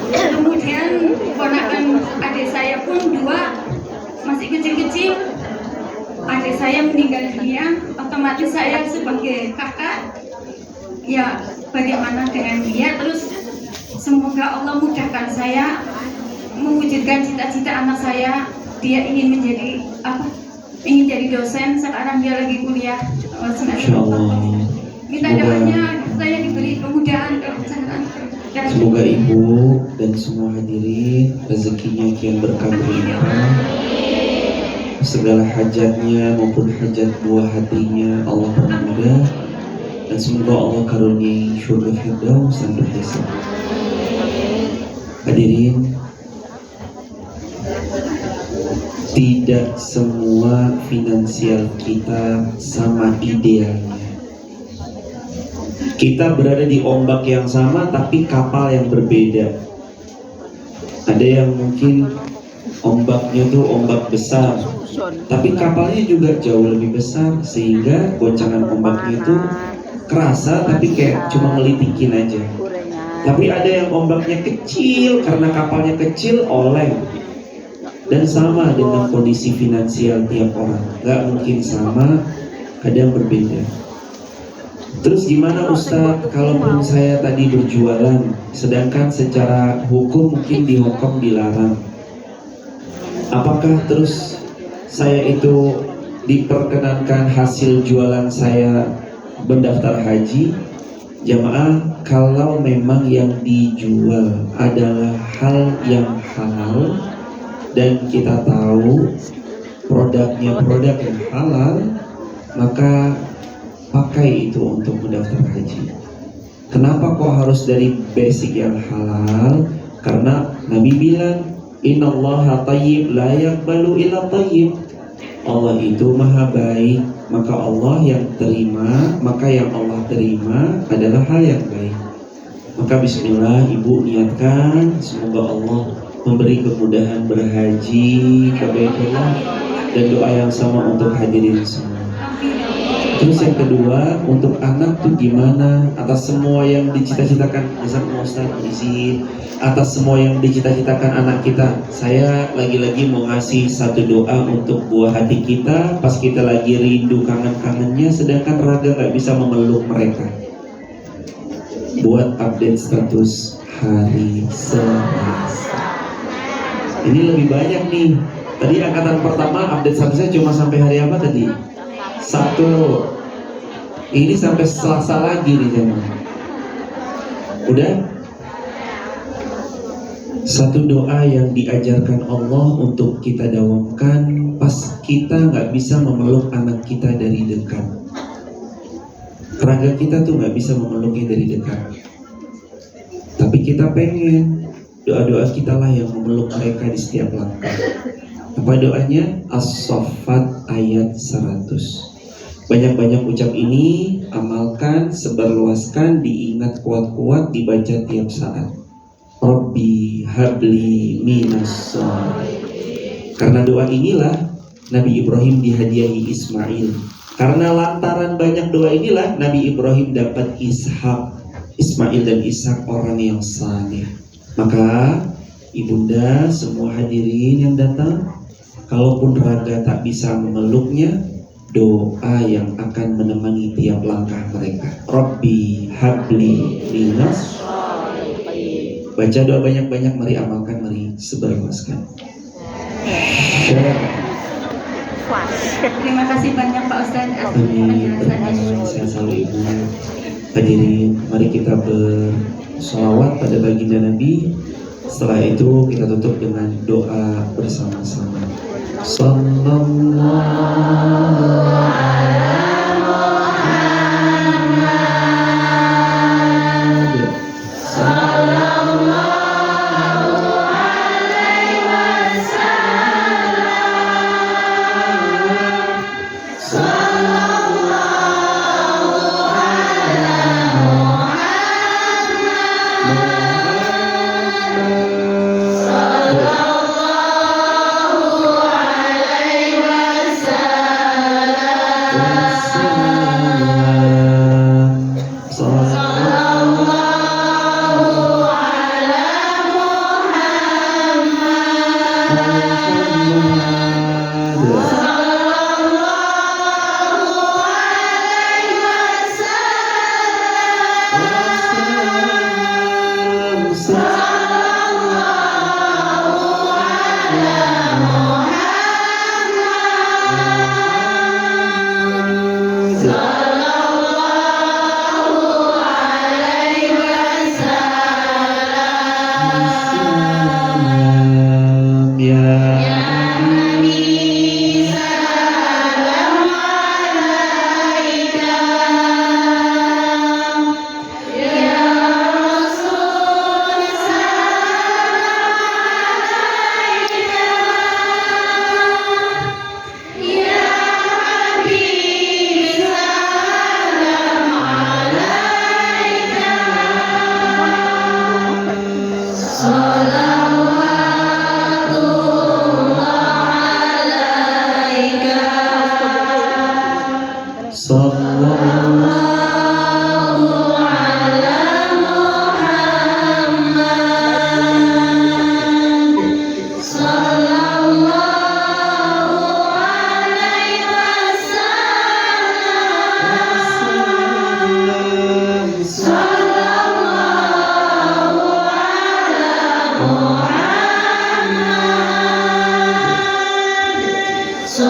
Kemudian ponakan adik saya pun 2 masih kecil-kecil. Adik saya meninggal dunia, otomatis saya sebagai kakak, ya bagaimana dengan dia. Terus semoga Allah mudahkan saya mewujudkan cita-cita anak saya. Dia ingin menjadi ingin jadi dosen, sekarang dia lagi kuliah semester 4. Minta doanya saya diberi kemudahan, kelancaran. Semoga ibu dan semua hadirin rezekinya kian berkah berlimpah, segala hajatnya maupun hajat buah hatinya Allah permudah, dan semoga Allah karuniai surga firdaus dan berhisab. Hadirin, tidak semua finansial kita sama idealnya. Kita berada di ombak yang sama tapi kapal yang berbeda. Ada yang mungkin ombaknya tuh ombak besar, tapi kapalnya juga jauh lebih besar, sehingga goncangan ombaknya itu kerasa tapi kayak cuma ngelitikin aja. Tapi ada yang ombaknya kecil, karena kapalnya kecil oleng. Dan sama dengan kondisi finansial tiap orang, gak mungkin sama, kadang berbeda. Terus gimana Ustadz, kalaupun saya tadi berjualan, sedangkan secara hukum mungkin di Hong Kong dilarang, apakah terus saya itu diperkenankan hasil jualan saya mendaftar haji? Jamaah, kalau memang yang dijual adalah hal yang halal dan kita tahu produknya produk yang halal, maka pakai itu untuk mendaftar haji. Kenapa kok harus dari basic yang halal? Karena Nabi bilang, innallaha thayyib la yaqbalu illa thayyib. Allah itu maha baik, maka Allah yang terima, maka yang Allah terima adalah hal yang baik. Maka bismillah, ibu niatkan semoga Allah memberi kemudahan berhaji ke Baitullah, dan doa yang sama untuk hadirin semua. Terus yang kedua, untuk anak tuh gimana? Atas semua yang dicita-citakan, misalnya Ustaz izin, atas semua yang dicita-citakan anak kita, saya lagi-lagi mau ngasih satu doa untuk buah hati kita pas kita lagi rindu kangen-kangennya, sedangkan raga gak bisa memeluk mereka. Buat update status hari Selasa. Ini lebih banyak nih. Tadi angkatan pertama update statusnya cuma sampai hari apa tadi? Sabtu. Ini sampai Selasa lagi nih jemaah. Udah? Satu doa yang diajarkan Allah untuk kita dawamkan pas kita nggak bisa memeluk anak kita dari dekat. Kerangga kita tuh nggak bisa memeluknya dari dekat. Tapi kita pengen doa-doa kita lah yang memeluk mereka di setiap langkah. Apa doanya? As-Saffat ayat 100. Banyak-banyak ucap ini, amalkan, sebarluaskan, diingat kuat-kuat, dibaca tiap saat. Rabbi habli minas sholihin. Karena doa inilah Nabi Ibrahim dihadiahi Ismail. Karena lantaran banyak doa inilah Nabi Ibrahim dapat Ishak. Ismail dan Ishak orang yang saleh. Maka ibunda, semua hadirin yang datang, kalaupun raga tak bisa memeluknya, doa yang akan menemani tiap langkah mereka. Rabbi habli minas sholihin. Baca doa banyak-banyak, mari amalkan, mari sebarluaskan. Terima kasih banyak Pak Ustadz atas Amin. penjelasannya. Sehat selalu Ibu. Hadirin, mari kita bersolawat pada baginda Nabi. Setelah itu kita tutup dengan doa bersama-sama. Sallallahu alaihi Muhammad. Sallallahu alaihi wasallam. Sallallahu alaihi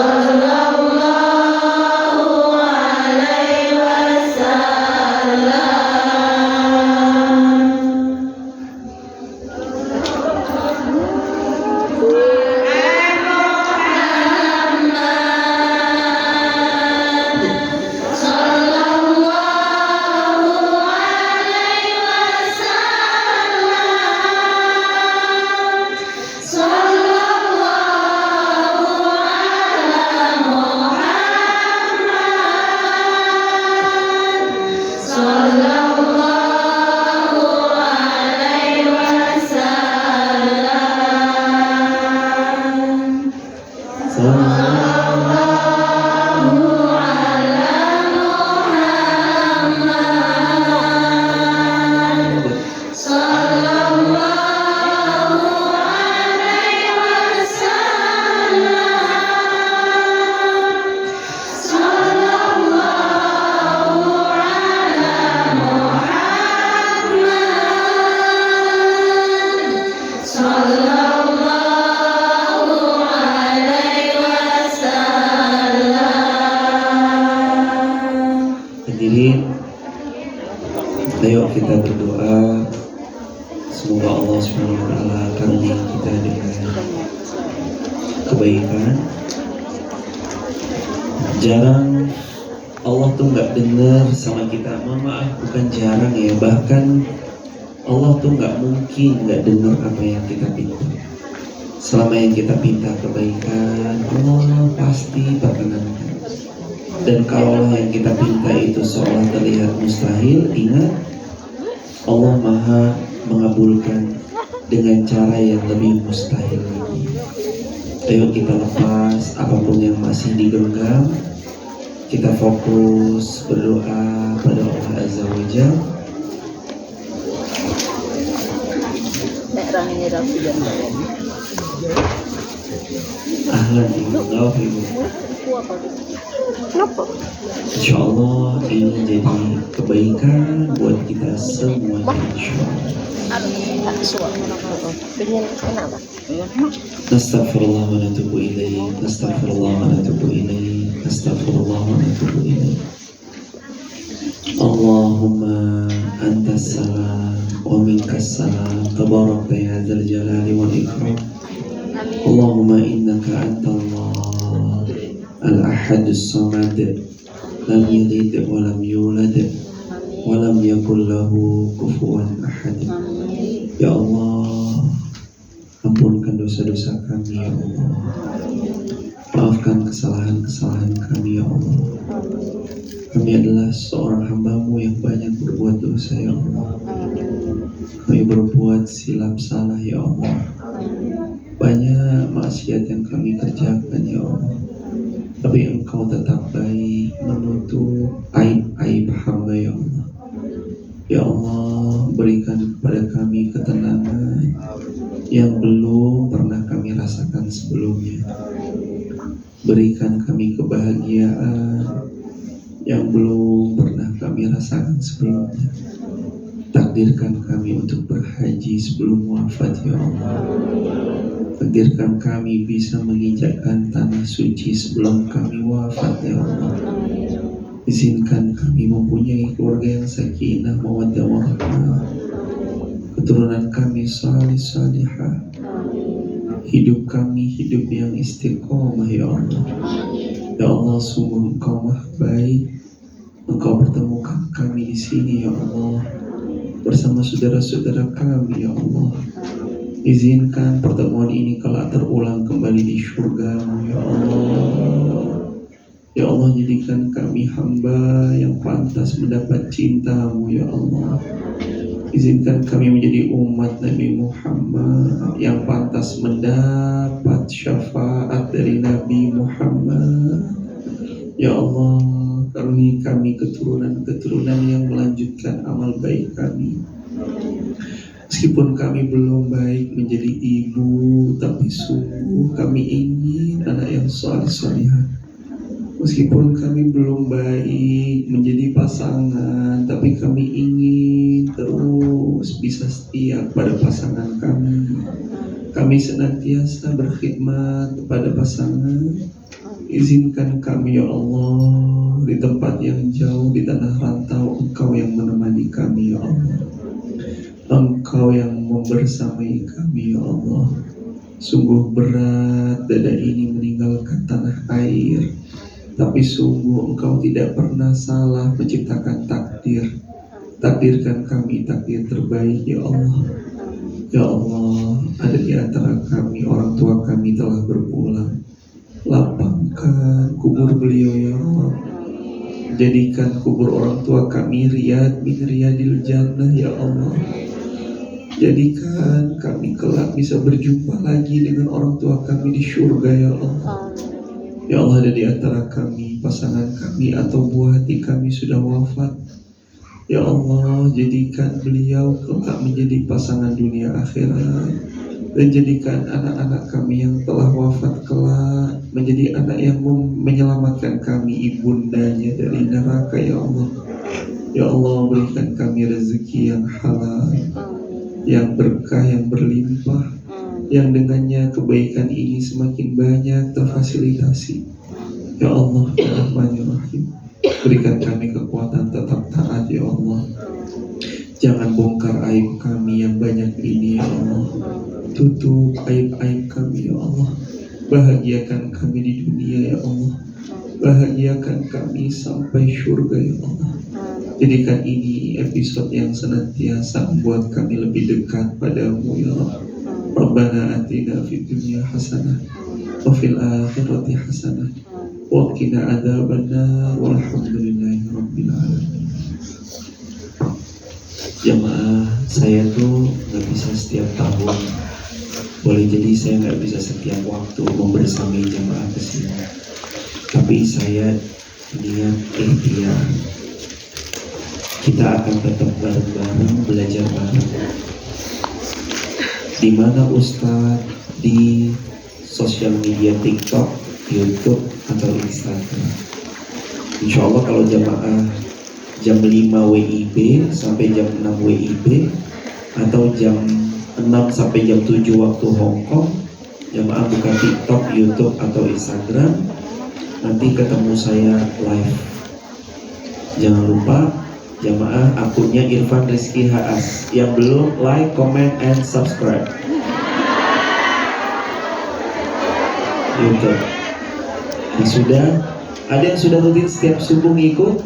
Hadirin, ayo kita berdoa Semoga Allah Subhanahu wa taala karunia kita dengan kebaikan. Jarang Allah tuh nggak dengar sama kita. Maaf, bukan jarang ya, bahkan Allah tuh nggak mungkin nggak dengar apa yang kita pinta. Selama yang kita pinta kebaikan, Allah pasti perkenankan. Dan kalau yang kita pinta itu seolah terlihat mustahil, ingat Allah Maha mengabulkan dengan cara yang lebih mustahil lagi. Ayo kita lepas apapun yang masih digenggam, kita fokus berdoa pada Allah Azza wa Jalla. Ahlan ibu, ibu. Kenapa? Insya Allah ini jadi kebaikan buat kita semuanya. Insya Allah. Tak suap. Pengen kenapa? Nastaghfirullah wa natubu ilaih. Nastaghfirullah wa natubu ilaih. Nastaghfirullah wa natubu ilaih. Allahumma antas salam wa minkas salam. Tabarakta ya dzal jalali wal ikram. Allahumma innaka antallah al-ahadus samad, lam yalid wa lam yulad wa lam yakul lahu kufuwan ahad. Ya Allah, ampunkan dosa-dosa kami ya Allah. Maafkan kesalahan-kesalahan kami ya Allah. Kami adalah seorang hamba-Mu yang banyak berbuat dosa ya Allah. Kami berbuat silap salah ya Allah. Banyak maksiat yang kami kerjakan ya Allah. Tapi Engkau tetap baik menutup aib-aib hamba ya Allah. Ya Allah, berikan kepada kami ketenangan yang belum pernah kami rasakan sebelumnya. Berikan kami kebahagiaan yang belum pernah kami rasakan sebelumnya. Takdirkan kami untuk berhaji sebelum wafat ya Allah. Takdirkan kami bisa menginjakkan tanah suci sebelum kami wafat ya Allah. Izinkan kami mempunyai keluarga yang sakinah mawaddah warahmah. Keturunan kami salih salihah. Hidup kami hidup yang istiqomah ya Allah. Ya Allah, sungguh Engkau maha baik. Engkau pertemukan kami di sini ya Allah bersama saudara-saudara kami ya Allah. Izinkan pertemuan ini kelak terulang kembali di surga-Mu ya Allah. Ya Allah, jadikan kami hamba yang pantas mendapat cinta-Mu ya Allah. Izinkan kami menjadi umat Nabi Muhammad yang pantas mendapat syafaat dari Nabi Muhammad. Ya Allah, karuniai kami keturunan-keturunan yang melanjutkan amal baik kami. Meskipun kami belum baik menjadi ibu, tapi sungguh kami ingin anak yang saleh-salehah. Meskipun kami belum baik menjadi pasangan, tapi kami ingin terus bisa setia pada pasangan kami. Kami senantiasa berkhidmat kepada pasangan. Izinkan kami ya Allah di tempat yang jauh, di tanah rantau, Engkau yang menemani kami ya Allah. Engkau yang membersamai kami ya Allah. Sungguh berat dada ini meninggalkan tanah air, tapi sungguh Engkau tidak pernah salah menciptakan takdir. Takdirkan kami takdir terbaik ya Allah. Ya Allah, ada di antara kami orang tua kami telah berpulang. Lapangkan kubur beliau ya Allah. Jadikan kubur orang tua kami riyad min riyadil jannah ya Allah. Jadikan kami kelak bisa berjumpa lagi dengan orang tua kami di surga ya Allah. Ya Allah, ada di antara kami, pasangan kami atau buah hati kami sudah wafat. Ya Allah, jadikan beliau kelak menjadi pasangan dunia akhirat. Dan jadikan anak-anak kami yang telah wafat kelak menjadi anak yang menyelamatkan kami ibundanya dari neraka ya Allah. Ya Allah, berikan kami rezeki yang halal, yang berkah, yang berlimpah, yang dengannya kebaikan ini semakin banyak terfasilitasi. Ya Allah, ya Rahmanir-Rahim, berikan kami kekuatan tetap taat ya Allah. Jangan bongkar aib kami yang banyak tutup aib-aib kami ya Allah. Bahagiakan kami di dunia ya Allah. Bahagiakan kami sampai surga ya Allah. Jadikan ini episode yang senantiasa membuat kami lebih dekat padamu ya Allah. Rabbana atina fid dunya hasanah wa fil akhirati hasanah wa qina adzabannar walhamdulillahi rabbil alamin. Jamaah, saya tuh nggak bisa setiap tahun, boleh jadi saya nggak bisa setiap waktu membersamai jamaah kesini, tapi saya niat ikhtiar kita akan tetap bareng-bareng belajar bareng. Di mana Ustadz di sosial media TikTok, YouTube atau Instagram. Insya Allah kalau jamaah jam 5 WIB sampai jam 6 WIB atau jam 6 sampai jam 7 waktu Hong Kong, jamaah buka TikTok, YouTube atau Instagram, nanti ketemu saya live. Jangan lupa jamaah akunnya Irfan Rizky Haas. Yang belum like, comment, and subscribe YouTube. Yang sudah, ada yang sudah rutin setiap subuh ikut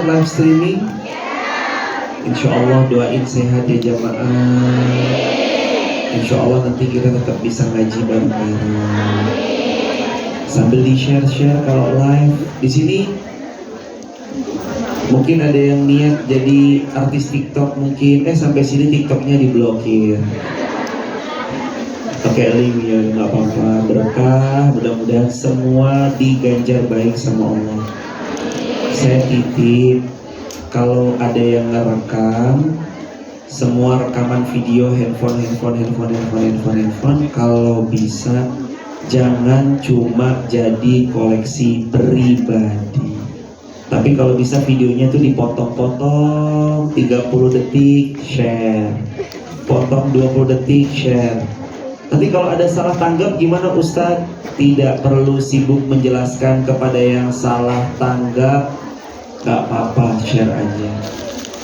live streaming. Insya Allah doain sehat ya jamaah. Insya Allah nanti kita tetap bisa ngaji bareng-bareng sambil di share kalau live di sini. Mungkin ada yang niat jadi artis TikTok, mungkin sampai sini TikToknya diblokir. Pakai link ya, nggak apa-apa, berkah. Mudah-mudahan semua diganjar baik sama Allah. Saya titip, kalau ada yang ngerekam, semua rekaman video handphone, kalau bisa jangan cuma jadi koleksi pribadi. Tapi kalau bisa videonya tuh dipotong-potong 30 detik share, potong 20 detik share. Nanti kalau ada salah tanggap gimana Ustadz? Tidak perlu sibuk menjelaskan kepada yang salah tanggap, gak apa-apa, share aja.